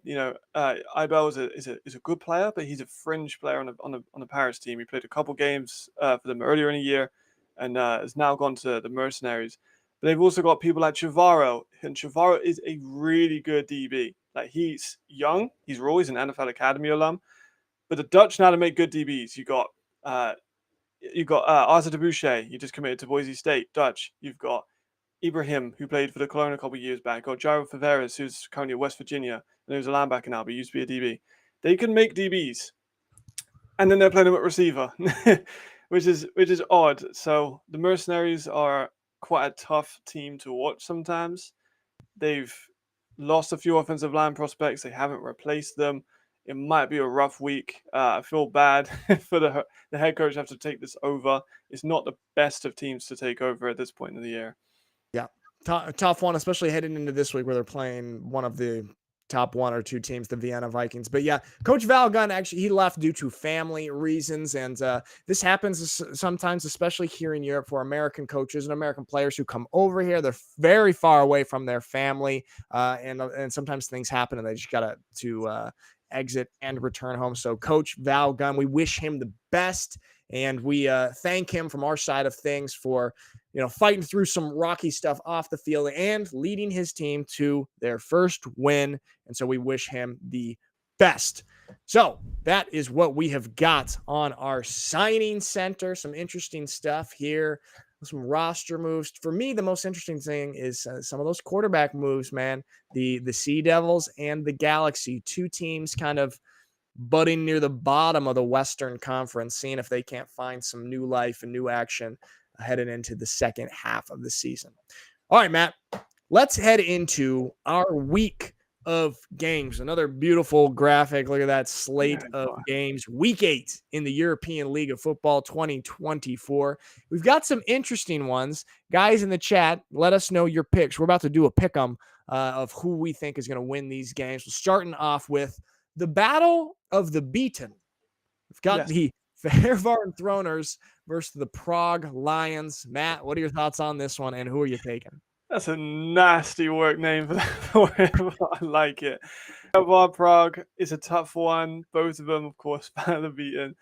Ibel is a good player, but he's a fringe player on the Paris team. He played a couple games for them earlier in the year, and has now gone to the Mercenaries. But they've also got people like Chavarro, and Chavarro is a really good DB. Like he's young, he's always an NFL Academy alum, but the Dutch know how to make good DBs. You got Arthur de Boucher, he just committed to Boise State, Dutch. You've got Ibrahim, who played for the Cologne a couple of years back, or Jairo Faveras, who's currently at West Virginia, and who's a linebacker now, but used to be a DB. They can make DBs, and then they're playing him at receiver, which is odd. So the Mercenaries are quite a tough team to watch sometimes. They've lost a few offensive line prospects. They haven't replaced them. It might be a rough week. I feel bad for the head coach have to take this over. It's not the best of teams to take over at this point in the year. Yeah, tough one, especially heading into this week where they're playing one of the top one or two teams, the Vienna Vikings. But yeah, Coach Val Gunn, actually, he left due to family reasons. And this happens sometimes, especially here in Europe, for American coaches and American players who come over here. They're very far away from their family. And sometimes things happen and they just got to exit and return home. So Coach Val Gunn, we wish him the best. And we thank him from our side of things for, fighting through some rocky stuff off the field and leading his team to their first win. And so we wish him the best. So that is what we have got on our signing center. Some interesting stuff here, some roster moves. For me, the most interesting thing is some of those quarterback moves, man. The Sea Devils and the Galaxy, two teams kind of butting near the bottom of the Western Conference, seeing if they can't find some new life and new action heading into the second half of the season. All right, Matt, let's head into our week of games. Another beautiful graphic. Look at that slate of games. Week 8 in the European League of Football 2024. We've got some interesting ones. Guys in the chat, let us know your picks. We're about to do a pick 'em of who we think is going to win these games. We're starting off with the Battle of the Beaten. We've got the Fairvarn Throners versus the Prague Lions. Matt, what are your thoughts on this one, and who are you taking? That's a nasty work name for that. I like it. Prague is a tough one. Both of them, of course, Battle of the Beaten.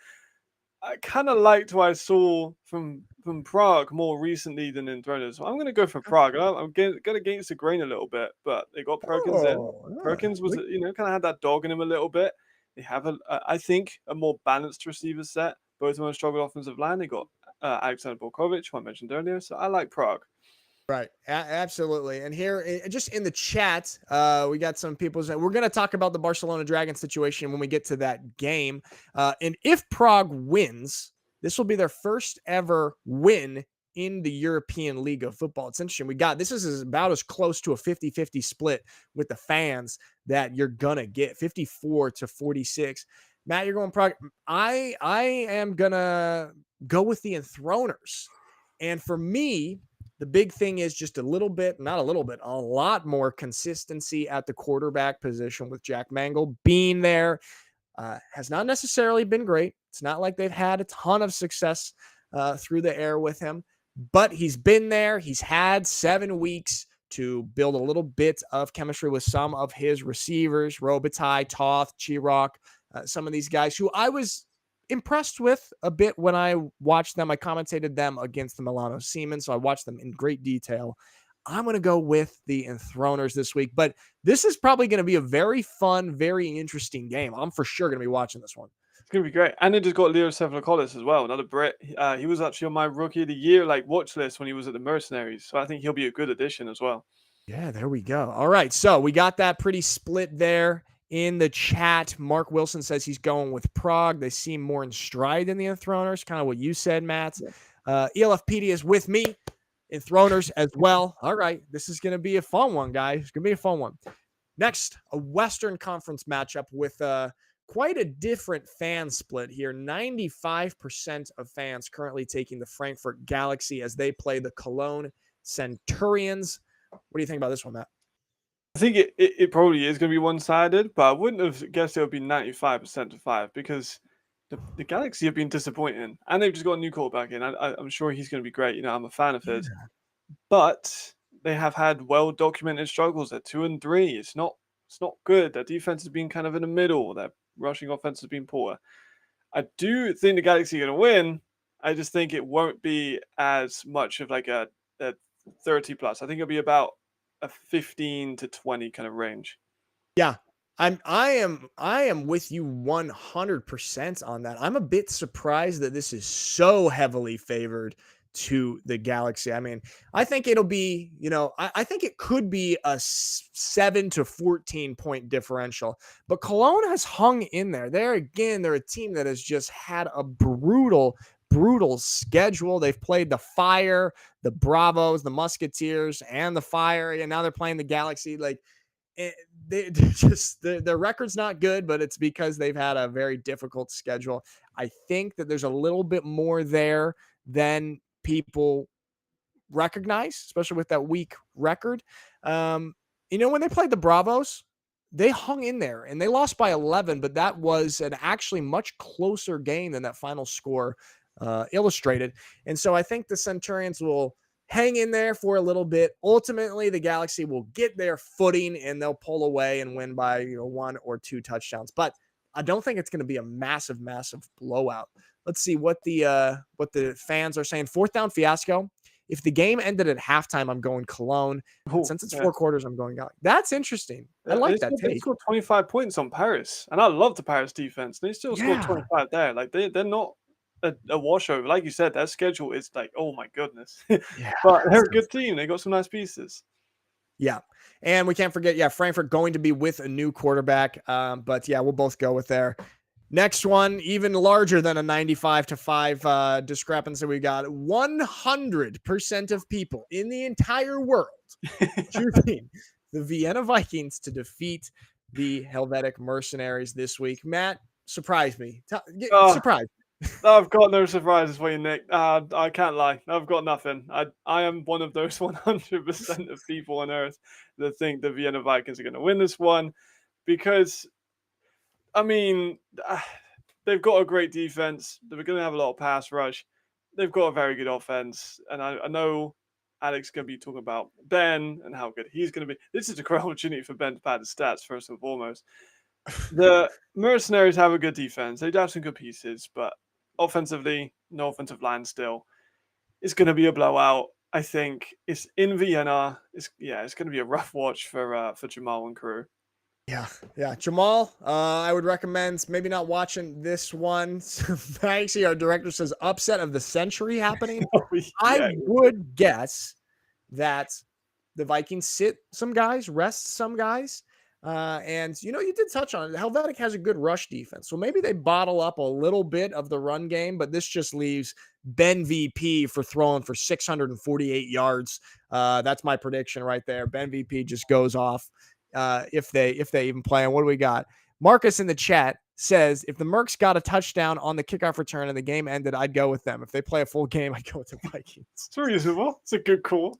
I kind of liked what I saw from Prague more recently than in Throners. So I'm going to go for Prague. I'm going against the grain a little bit, but they got Perkins in. Oh, yeah. Perkins was, kind of had that dog in him a little bit. They have I think, a more balanced receiver set. Both of them struggled offensive line. They got Alexander Borkovic, who I mentioned earlier. So I like Prague. Right. Absolutely. And here, just in the chat, we got some people saying we're going to talk about the Barcelona Dragons situation when we get to that game. And if Prague wins, this will be their first ever win in the European League of Football. It's interesting. This is about as close to a 50-50 split with the fans that you're going to get, 54-46. Matt, you're going Prague. I am going to go with the Enthroners. And for me, the big thing is just a lot more consistency at the quarterback position with Jack Mangle being there. Has not necessarily been great. It's not like they've had a ton of success through the air with him, but he's been there. He's had 7 weeks to build a little bit of chemistry with some of his receivers, Robitaille, Toth, Chirok, some of these guys who I was impressed with a bit when I watched them. I commentated them against the Milano Seamen, so I watched them in great detail. I'm going to go with the Enthroners this week, but this is probably going to be a very fun, very interesting game. I'm for sure going to be watching this one. It's going to be great. And they just got Leo Cephalakoulis as well, another Brit. He was actually on my Rookie of the Year watch list when he was at the Mercenaries, so I think he'll be a good addition as well. Yeah, there we go. All right, so we got that pretty split there. In the chat, Mark Wilson says he's going with Prague. They seem more in stride than the Enthroners, kind of what you said, Matt. Yeah. ELFPD is with me, Enthroners as well. All right, this is going to be a fun one, guys. It's going to be a fun one. Next, a Western Conference matchup with quite a different fan split here. 95% of fans currently taking the Frankfurt Galaxy as they play the Cologne Centurions. What do you think about this one, Matt? I think it probably is going to be one-sided, but I wouldn't have guessed it would be 95% to 5 because the Galaxy have been disappointing, and they've just got a new quarterback in. I'm sure he's going to be great. I'm a fan of his, but they have had well-documented struggles at 2 and 3. It's not good. Their defense has been kind of in the middle. Their rushing offense has been poor. I do think the Galaxy are going to win. I just think it won't be as much of like a 30 plus. I think it'll be about a 15 to 20 kind of range. Yeah. I am with you 100% on that. I'm a bit surprised that this is so heavily favored to the Galaxy. I mean, I think it'll be, I think it could be a 7 to 14 point differential, but Cologne has hung in there. They're a team that has just had a brutal schedule. They've played the Fire, the Bravos, the Musketeers, and the Fire, and now they're playing the Galaxy. Their record's not good, but it's because they've had a very difficult schedule. I think that there's a little bit more there than people recognize, especially with that weak record. When they played the Bravos, they hung in there and they lost by 11, but that was an actually much closer game than that final score illustrated. And so I think the Centurions will hang in there for a little bit. Ultimately, the Galaxy will get their footing and they'll pull away and win by 1 or 2 touchdowns. But I don't think it's going to be a massive blowout. Let's see what the fans are saying. 4th down fiasco. If the game ended at halftime, I'm going Cologne. Since it's 4 quarters, I'm going out. That's interesting. I like that take. They scored 25 points on Paris, and I love the Paris defense. They still scored 25 there. They're not a washover. Like you said, their schedule is oh my goodness. Yeah, but they're a good team. They got some nice pieces. Yeah. And we can't forget, Frankfurt going to be with a new quarterback. But we'll both go with there. Next one, even larger than a 95 to 5 discrepancy. We got 100% of people in the entire world choosing the Vienna Vikings to defeat the Helvetic Mercenaries this week. Matt, surprise me. Surprise. I've got no surprises for you, Nick. I can't lie. I've got nothing. I am one of those 100% of people on Earth that think the Vienna Vikings are going to win this one because, I mean, they've got a great defense. They're going to have a lot of pass rush. They've got a very good offense. And I know Alex is going to be talking about Ben and how good he's going to be. This is a great opportunity for Ben to pad his stats, first and foremost. The Mercenaries have a good defense. They have some good pieces, but offensively, no offensive line still. It's going to be a blowout. I think it's in Vienna. It's going to be a rough watch for Jamal and crew. Yeah. Jamal, I would recommend maybe not watching this one. Actually, our director says upset of the century happening. I would guess that the Vikings sit some guys, rest some guys. And, you did touch on it. Helvetic has a good rush defense. So maybe they bottle up a little bit of the run game, but this just leaves Ben VP for throwing for 648 yards. That's my prediction right there. Ben VP just goes off. If they even play. And what do we got? Marcus in the chat says, if the Mercs got a touchdown on the kickoff return and the game ended, I'd go with them. If they play a full game, I'd go with the Vikings. It's reasonable. It's a good call.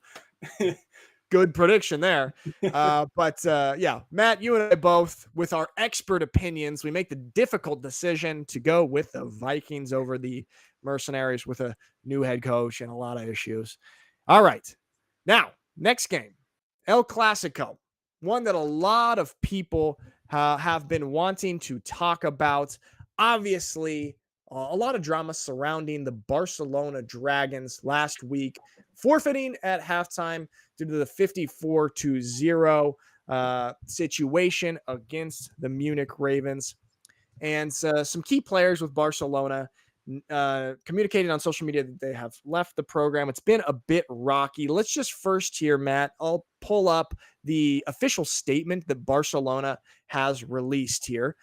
Good prediction there. But Matt, you and I both, with our expert opinions, we make the difficult decision to go with the Vikings over the Mercenaries with a new head coach and a lot of issues. All right. Now, next game, El Clasico. One that a lot of people have been wanting to talk about. Obviously, a lot of drama surrounding the Barcelona Dragons last week, forfeiting at halftime due to the 54-0 situation against the Munich Ravens. And some key players with Barcelona communicated on social media that they have left the program. It's been a bit rocky. Let's just first here, Matt, I'll pull up the official statement that Barcelona has released here.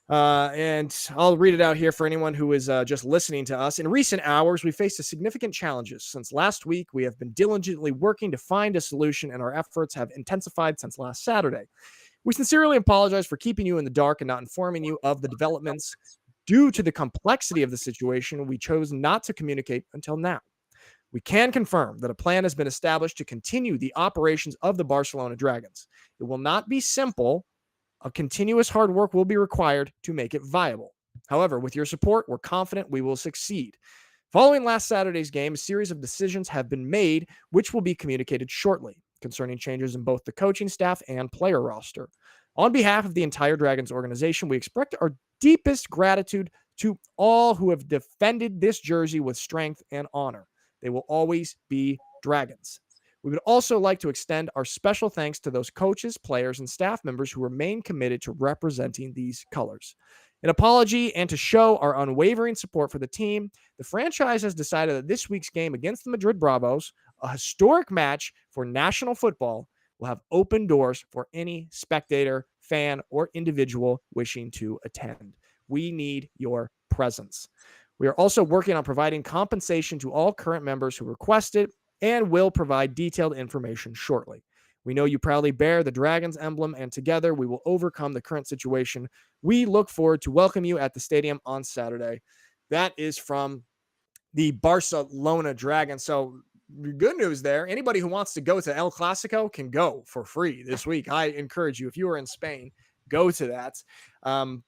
And I'll read it out here for anyone who is just listening to us. In recent hours, we faced significant challenges. Since last week, we have been diligently working to find a solution, and our efforts have intensified since last Saturday. We sincerely apologize for keeping you in the dark and not informing you of the developments. Due to the complexity of the situation, we chose not to communicate until now. We can confirm that a plan has been established to continue the operations of the Barcelona Dragons. It will not be simple. A continuous hard work will be required to make it viable. However, with your support, we're confident we will succeed. Following last Saturday's game, a series of decisions have been made, which will be communicated shortly, concerning changes in both the coaching staff and player roster. On behalf of the entire Dragons organization, we express our deepest gratitude to all who have defended this jersey with strength and honor. They will always be Dragons. We would also like to extend our special thanks to those coaches, players, and staff members who remain committed to representing these colors. An apology and to show our unwavering support for the team, the franchise has decided that this week's game against the Madrid Bravos, a historic match for national football, will have open doors for any spectator, fan, or individual wishing to attend. We need your presence. We are also working on providing compensation to all current members who requested and will provide detailed information shortly. We know you proudly bear the Dragons emblem, and together we will overcome the current situation. We look forward to welcome you at the stadium on Saturday. That is from the Barcelona Dragons. So good news there. Anybody who wants to go to El Clasico can go for free this week. I encourage you, if you are in Spain, go to that.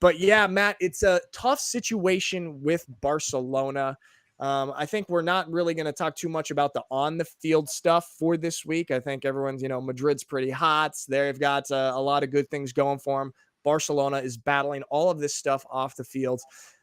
But yeah, Matt, it's a tough situation with Barcelona. I think we're not really going to talk too much about the on-the-field stuff for this week. I think everyone's, Madrid's pretty hot. They've got a lot of good things going for them. Barcelona is battling all of this stuff off the field.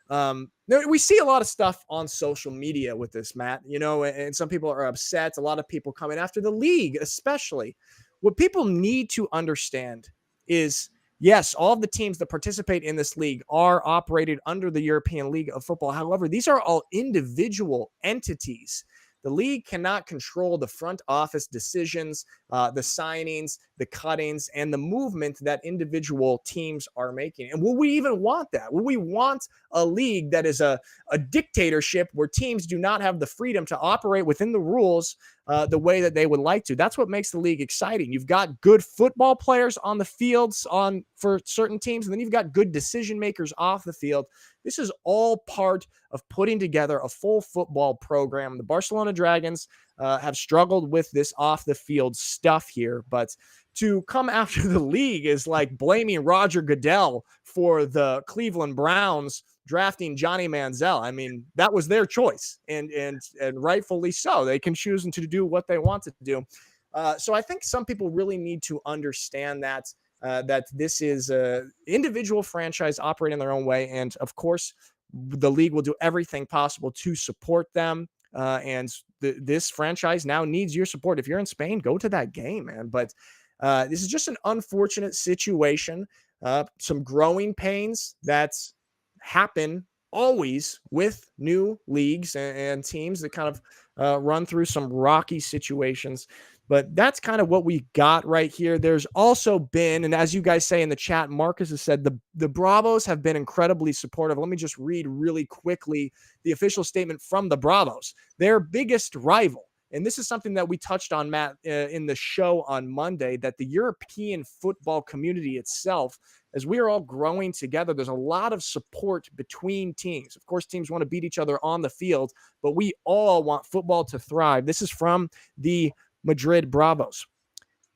We see a lot of stuff on social media with this, Matt, and some people are upset. A lot of people coming after the league, especially. What people need to understand is, yes, all of the teams that participate in this league are operated under the European League of Football. However, these are all individual entities. The league cannot control the front office decisions, the signings, the cuttings, and the movement that individual teams are making. And will we even want that? Will we want a league that is a dictatorship where teams do not have the freedom to operate within the rules the way that they would like to? That's what makes the league exciting. You've got good football players on the fields for certain teams, and then you've got good decision makers off the field. This is all part of putting together a full football program. The Barcelona Dragons have struggled with this off the field stuff here, but to come after the league is like blaming Roger Goodell for the Cleveland Browns drafting Johnny Manziel. I mean, that was their choice, and rightfully so. They can choose to do what they want to do. So I think some people really need to understand that this is an individual franchise operating their own way. And of course, the league will do everything possible to support them. And this franchise now needs your support. If you're in Spain, go to that game, man. But this is just an unfortunate situation. Some growing pains that happen always with new leagues and teams that kind of run through some rocky situations. But that's kind of what we got right here. There's also been, and as you guys say in the chat, Marcus has said the Bravos have been incredibly supportive. Let me just read really quickly the official statement from the Bravos. Their biggest rival, and this is something that we touched on, Matt, in the show on Monday, that the European football community itself, as we are all growing together, there's a lot of support between teams. Of course, teams want to beat each other on the field, but we all want football to thrive. This is from the Madrid Bravos.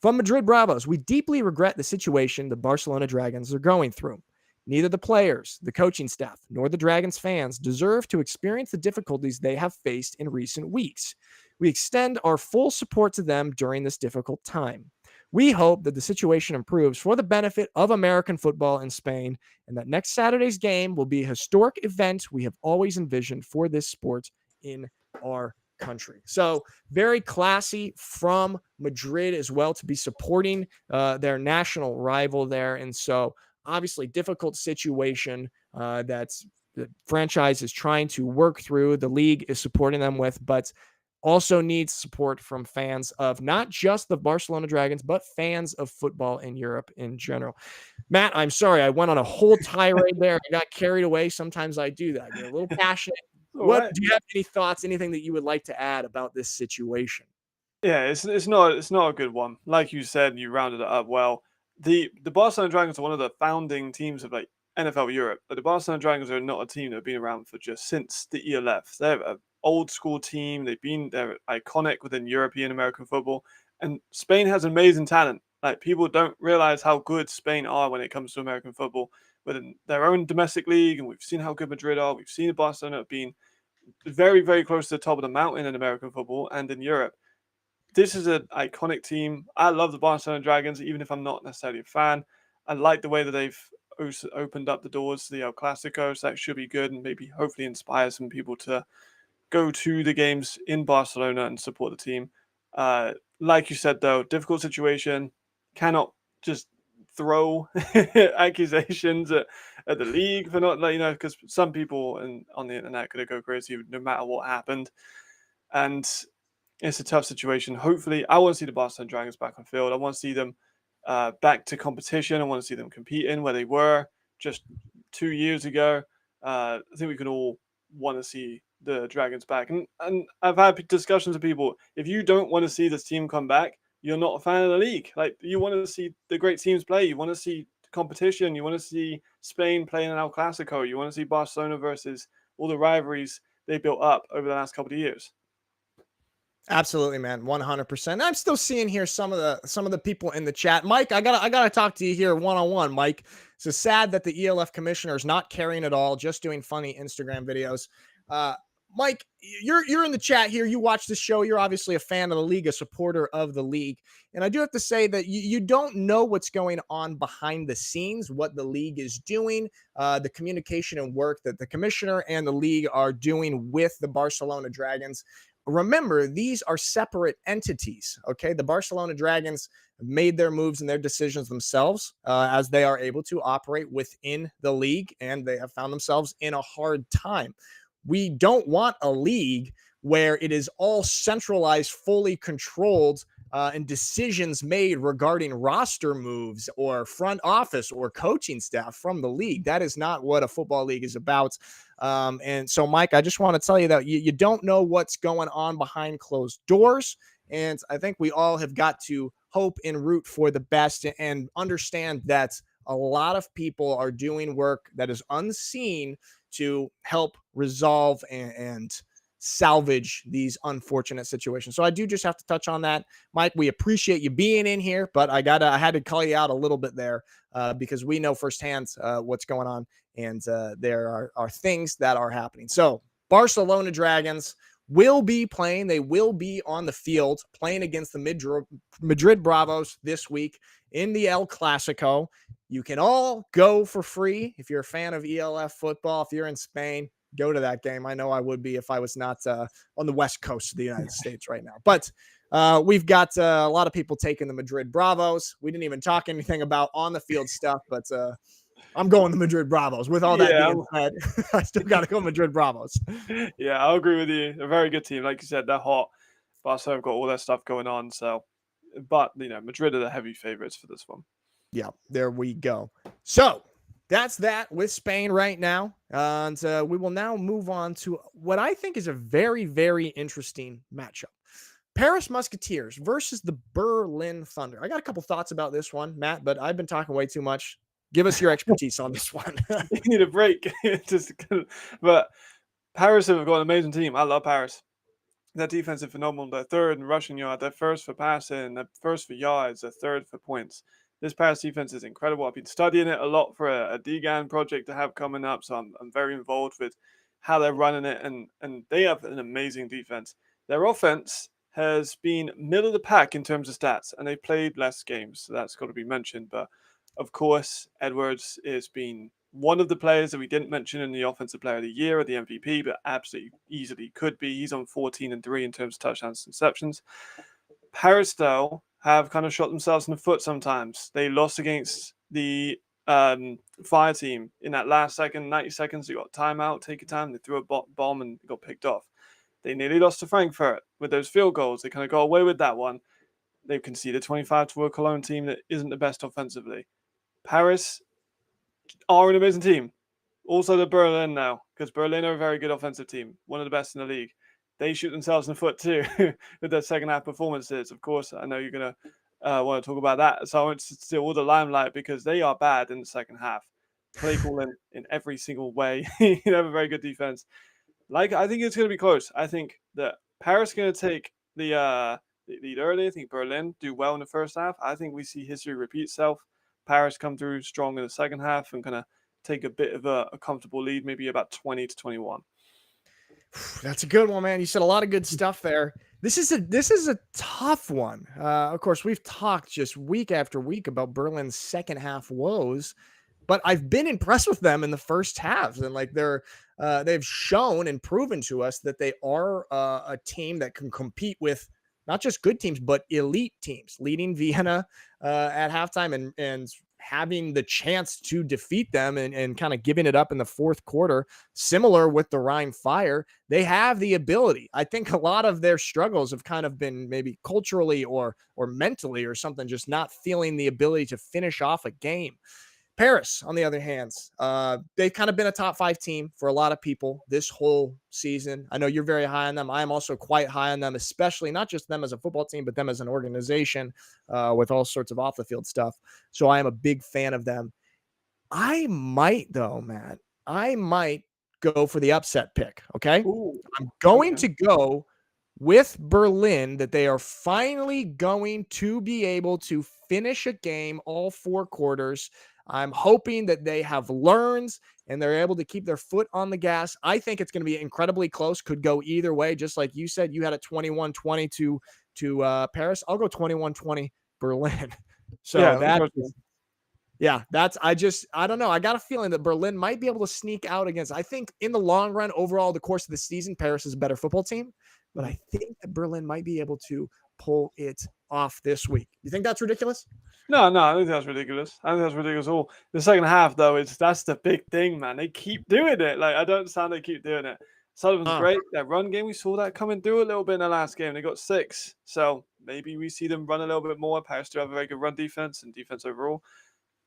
From Madrid Bravos, we deeply regret the situation the Barcelona Dragons are going through. Neither the players, the coaching staff, nor the Dragons fans deserve to experience the difficulties they have faced in recent weeks. We extend our full support to them during this difficult time. We hope that the situation improves for the benefit of American football in Spain, and that next Saturday's game will be a historic event we have always envisioned for this sport in our country. So very classy from Madrid as well to be supporting their national rival there. And so obviously difficult situation that's the franchise is trying to work through. The league is supporting them with, but also needs support from fans of not just the Barcelona Dragons, but fans of football in Europe in general. Matt, I'm sorry. I went on a whole tirade there. I got carried away. Sometimes I do that. I get a little passionate. Do you have any thoughts, anything that you would like to add about this situation? Yeah, it's not a good one. Like you said, you rounded it up well. The Barcelona Dragons are one of the founding teams of like NFL Europe, but the Barcelona Dragons are not a team that have been around for just since the ELF. They're an old school team. They're iconic within European American football, and Spain has amazing talent. Like people don't realize how good Spain are when it comes to American football within their own domestic league, and we've seen how good Madrid are. We've seen Barcelona being very, very close to the top of the mountain in American football and in Europe. This is an iconic team. I love the Barcelona Dragons, even if I'm not necessarily a fan. I like the way that they've opened up the doors to the El Clasico, so that should be good and maybe hopefully inspire some people to go to the games in Barcelona and support the team. Like you said, though, difficult situation. Cannot just throw accusations at the league for not, because some people on the internet could go crazy no matter what happened. And it's a tough situation. Hopefully, I want to see the Barcelona Dragons back on field. I want to see them back to competition. I want to see them competing where they were just 2 years ago. I think we can all want to see the Dragons back. And I've had discussions with people. If you don't want to see this team come back, you're not a fan of the league. Like you want to see the great teams play. You want to see competition. You want to see Spain playing an El Clasico. You want to see Barcelona versus all the rivalries they built up over the last couple of years. Absolutely, man. 100%. I'm still seeing here some of the people in the chat. Mike, I gotta talk to you here one-on-one, Mike. It's sad that the ELF commissioner is not caring at all, just doing funny Instagram videos. Mike, you're in the chat here. You watch the show. You're obviously a fan of the league, a supporter of the league. And I do have to say that you don't know what's going on behind the scenes, what the league is doing, the communication and work that the commissioner and the league are doing with the Barcelona Dragons. Remember, these are separate entities, okay? The Barcelona Dragons made their moves and their decisions themselves as they are able to operate within the league, and they have found themselves in a hard time. We don't want a league where it is all centralized, fully controlled, and decisions made regarding roster moves or front office or coaching staff from the league. That is not what a football league is about. And so, Mike, I just want to tell you that you don't know what's going on behind closed doors. And I think we all have got to hope and root for the best and understand that a lot of people are doing work that is unseen to help resolve and salvage these unfortunate situations. So I do just have to touch on that. Mike, we appreciate you being in here, but I had to call you out a little bit there because we know firsthand what's going on, and there are things that are happening. So Barcelona Dragons will be playing. They will be on the field playing against the Madrid Bravos this week in the El Clasico. You can all go for free if you're a fan of ELF football. If you're in Spain, go to that game. I know I would be if I was not on the west coast of the United States right now. But we've got a lot of people taking the Madrid Bravos. We didn't even talk anything about on the field stuff, but I'm going the Madrid Bravos. With all that being said, I still got to go Madrid Bravos. Yeah, I'll agree with you. A very good team. Like you said, they're hot. Barcelona have got all their stuff going on. So, but, Madrid are the heavy favorites for this one. Yeah, there we go. So that's that with Spain right now. And we will now move on to what I think is a very, very interesting matchup. Paris Musketeers versus the Berlin Thunder. I got a couple thoughts about this one, Matt, but I've been talking way too much. Give us your expertise on this one. You need a break. But Paris have got an amazing team. I love Paris. Their defense is phenomenal. They're third in rushing yard. They're first for passing. They're first for yards. They're third for points. This Paris defense is incredible. I've been studying it a lot for a DGAN project to have coming up, so I'm very involved with how they're running it, and they have an amazing defense. Their offense has been middle of the pack in terms of stats, and they played less games, so that's got to be mentioned. But of course, Edwards has been one of the players that we didn't mention in the Offensive Player of the Year or the MVP, but absolutely easily could be. He's on 14-3 in terms of touchdowns and interceptions. Paris, though, have kind of shot themselves in the foot sometimes. They lost against the Fire team in that last second, 90 seconds. They got timeout, take your time. They threw a bomb and got picked off. They nearly lost to Frankfurt with those field goals. They kind of got away with that one. They've conceded 25 to a Cologne team that isn't the best offensively. Paris are an amazing team. Also the Berlin now, because Berlin are a very good offensive team, one of the best in the league. They shoot themselves in the foot too with their second half performances. Of course, I know you're going to want to talk about that, so I won't steal all the limelight because they are bad in the second half. Play calling in every single way. You have a very good defense. I think it's going to be close. I think that Paris is going to take the lead early. I think Berlin do well in the first half. I think we see history repeat itself. Paris come through strong in the second half and kind of take a bit of a comfortable lead, maybe about 20-21. That's a good one, man. You said a lot of good stuff there. This is a tough one. Of course, we've talked just week after week about Berlin's second half woes, but I've been impressed with them in the first halves, and they've shown and proven to us that they are a team that can compete with not just good teams, but elite teams, leading Vienna at halftime and having the chance to defeat them and kind of giving it up in the fourth quarter. Similar with the Rhine Fire, they have the ability. I think a lot of their struggles have kind of been maybe culturally or mentally or something, just not feeling the ability to finish off a game. Paris, on the other hand, they've kind of been a top 5 team for a lot of people this whole season. I know you're very high on them. I am also quite high on them, especially not just them as a football team, but them as an organization with all sorts of off the field stuff. So I am a big fan of them. I might, though, Matt, go for the upset pick. Okay. Ooh, I'm going to go with Berlin, that they are finally going to be able to finish a game all 4 quarters. I'm hoping that they have learned and they're able to keep their foot on the gas. I think it's going to be incredibly close. Could go either way. Just like you said, you had a 21-20 to Paris. I'll go 21-20 Berlin. So I don't know. I got a feeling that Berlin might be able to sneak out against, I think in the long run, overall, the course of the season, Paris is a better football team, but I think that Berlin might be able to pull it off this week. You think that's ridiculous? No, I don't think that's ridiculous. I think that's ridiculous at all. The second half, though, that's the big thing, man. They keep doing it. I don't understand they keep doing it. Sullivan's great. That run game, we saw that coming through a little bit in the last game. They got 6. So maybe we see them run a little bit more. Paris do have a very good run defense and defense overall.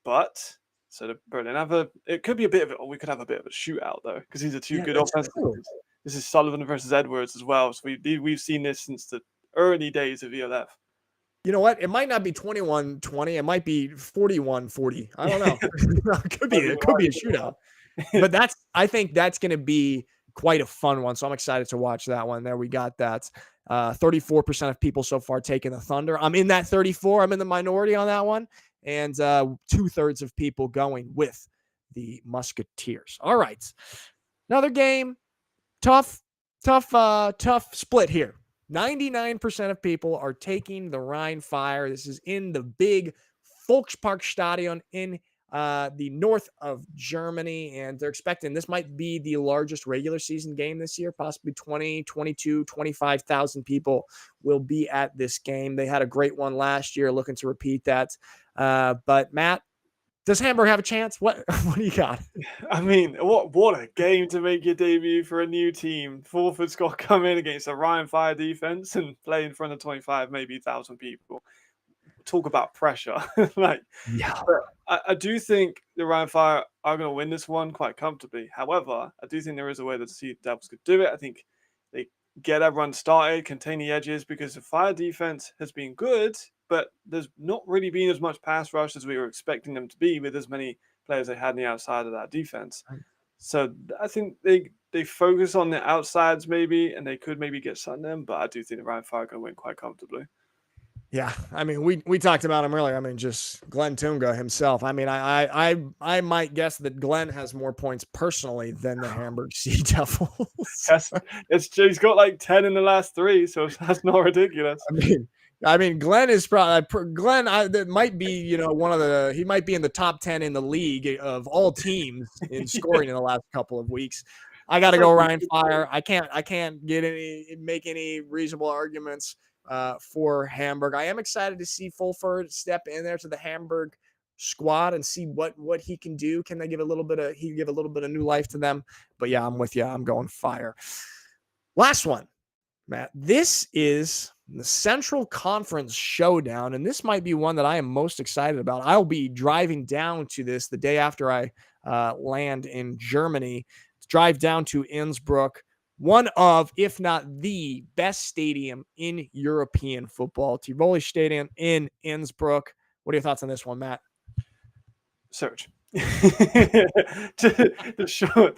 But so the Berlin it could be a bit of it, or we could have a bit of a shootout, though, because these are two good offenses. This is Sullivan versus Edwards as well. So we've seen this since the early days of ELF. You know what? It might not be 21-20. It might be 41-40. I don't know. It could be a shootout. But I think that's going to be quite a fun one. So I'm excited to watch that one. There we got that. 34% of people so far taking the Thunder. I'm in that 34. I'm in the minority on that one. And 2/3 of people going with the Musketeers. All right. Another game. Tough split here. 99% of people are taking the Rhine Fire. This is in the big Volksparkstadion in the north of Germany, and they're expecting this might be the largest regular season game this year, possibly 20, 22, 25,000 people will be at this game. They had a great one last year, looking to repeat that. But Matt, does Hamburg have a chance? What do you got? I mean, what a game to make your debut for a new team. Fulford's got to come in against a Ryan Fire defense and play in front of 25, maybe 1,000 people. Talk about pressure. Yeah. I do think the Ryan Fire are going to win this one quite comfortably. However, I do think there is a way that the Sea Devils could do it. I think they get everyone started, contain the edges, because the Fire defense has been good, but there's not really been as much pass rush as we were expecting them to be with as many players they had on the outside of that defense. So I think they focus on the outsides maybe, and they could maybe get something in, but I do think the Ryan Fire are going to win quite comfortably. Yeah, I mean, we talked about him earlier. I mean, just Glenn Tunga himself. I mean, I might guess that Glenn has more points personally than the Hamburg Sea Devils. He's got like 10 in the last 3, so that's not ridiculous. I mean, Glenn is probably that might be, one of the, he might be in the top 10 in the league of all teams in scoring in the last couple of weeks. I got to go Ryan Fire. I can't make any reasonable arguments for Hamburg. I am excited to see Fulford step in there to the Hamburg squad and see what he can do. Can they give a little bit of new life to them? But yeah, I'm with you. I'm going Fire. Last one, Matt. This is the Central Conference Showdown, and this might be one that I am most excited about. I'll be driving down to this the day after I land in Germany. Drive down to Innsbruck, one of, if not the best stadium in European football, Tivoli Stadium in Innsbruck. What are your thoughts on this one, Matt? Surge. The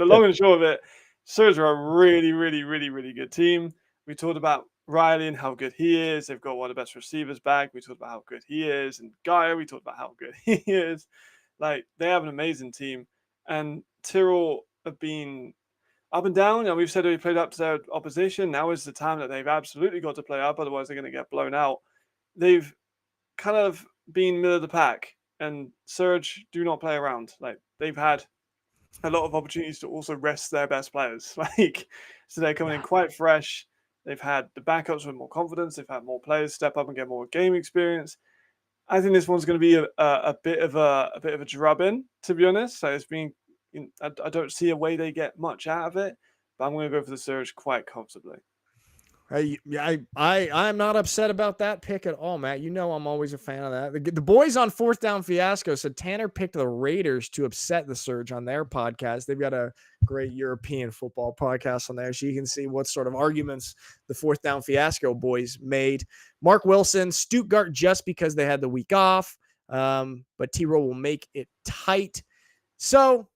long and short of it, Surge are a really, really, really, really good team. We talked about Riley and how good he is. They've got one of the best receivers back. We talked about how good he is. And Gaia, we talked about how good he is. Like, they have an amazing team. And Tyrrell have been up and down, and we've said they played up to their opposition. Now is the time that they've absolutely got to play up, otherwise they're going to get blown out. They've kind of been middle of the pack, and Surge do not play around. Like, they've had a lot of opportunities to also rest their best players. So they're coming in quite fresh. They've had the backups with more confidence. They've had more players step up and get more game experience. I think this one's going to be a bit of a drubbing, to be honest. So it's been, I don't see a way they get much out of it, but I'm going to go for the Surge quite comfortably. I'm not upset about that pick at all, Matt. I'm always a fan of that. The boys on Fourth Down Fiasco said Tanner picked the Raiders to upset the Surge on their podcast. They've got a great European football podcast on there, so you can see what sort of arguments the Fourth Down Fiasco boys made. Mark Wilson, Stuttgart, just because they had the week off, but T-Roll will make it tight. So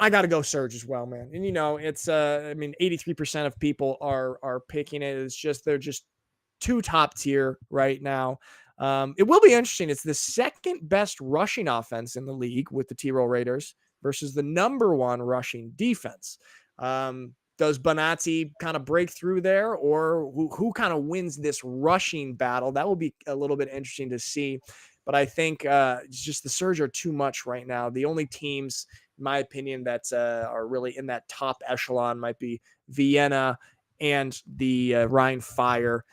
I got to go Surge as well, man. And, it's, 83% of people are picking it. It's just, they're just too top tier right now. It will be interesting. It's the second best rushing offense in the league with the T-Roll Raiders versus the number 1 rushing defense. Does Bonatti kind of break through there, or who kind of wins this rushing battle? That will be a little bit interesting to see. But I think it's just the Surge are too much right now. The only teams, in my opinion, that are really in that top echelon might be Vienna and the Rhine Fire,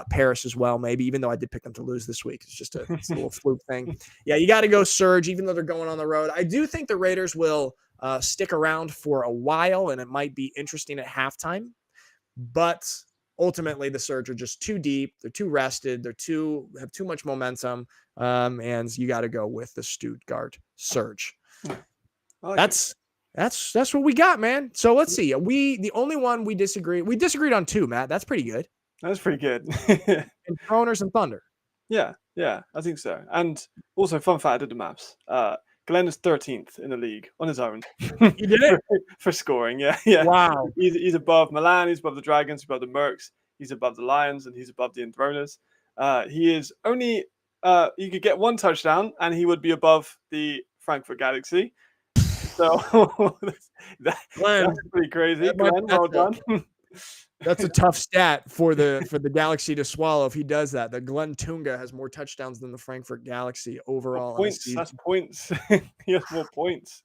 Paris as well, maybe, even though I did pick them to lose this week. It's just a little fluke thing. Yeah, you got to go Surge, even though they're going on the road. I do think the Raiders will stick around for a while, and it might be interesting at halftime. But ultimately, the Surge are just too deep. They're too rested. Have too much momentum. And you got to go with the Stuttgart Surge. Like that's what we got, man. So let's see. The only one we disagreed on 2, Matt. That's pretty good. That's pretty good. And Kroners and Thunder. Yeah, I think so. And also, fun fact, I did the maths. Glenn is 13th in the league on his own. You did it? For scoring, yeah. Wow. He's above Milan, he's above the Dragons, he's above the Mercs, he's above the Lions, and he's above the Enthroners. He is only, you could get 1 touchdown, and he would be above the Frankfurt Galaxy. So that's pretty crazy. Glenn, well done. That's a tough stat for the Galaxy to swallow if he does that. The Glenn Tunga has more touchdowns than the Frankfurt Galaxy overall on the Points. season. That's points. He has more points.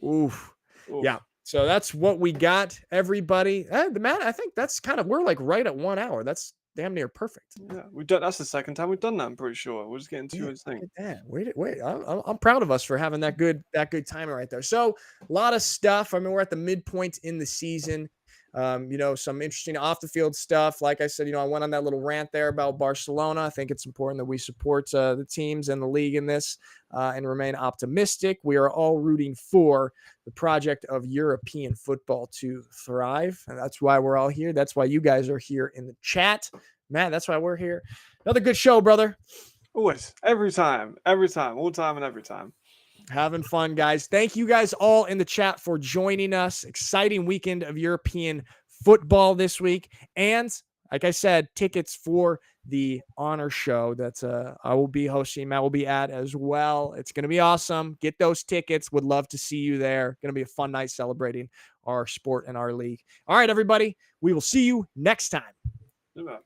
Oof. Oof. Yeah. So that's what we got, everybody. Matt, I think that's we're like right at 1 hour. That's damn near perfect. Yeah, we've done. That's the second time we've done that. I'm pretty sure. We're just getting too Yeah, insane. look at that. Wait. I'm proud of us for having that good timing right there. So a lot of stuff. I mean, we're at the midpoint in the season. Some interesting off the field stuff. Like I said, I went on that little rant there about Barcelona. I think it's important that we support the teams and the league in this and remain optimistic. We are all rooting for the project of European football to thrive. And that's why we're all here. That's why you guys are here in the chat. Matt, that's why we're here. Another good show, brother. Always, every time, all time and every time. Having fun, guys. Thank you guys all in the chat for joining us. Exciting weekend of European football this week. And like I said, tickets for the honor show that I will be hosting. Matt will be at as well. It's going to be awesome. Get those tickets. Would love to see you there. Going to be a fun night celebrating our sport and our league. All right, everybody. We will see you next time. Yeah.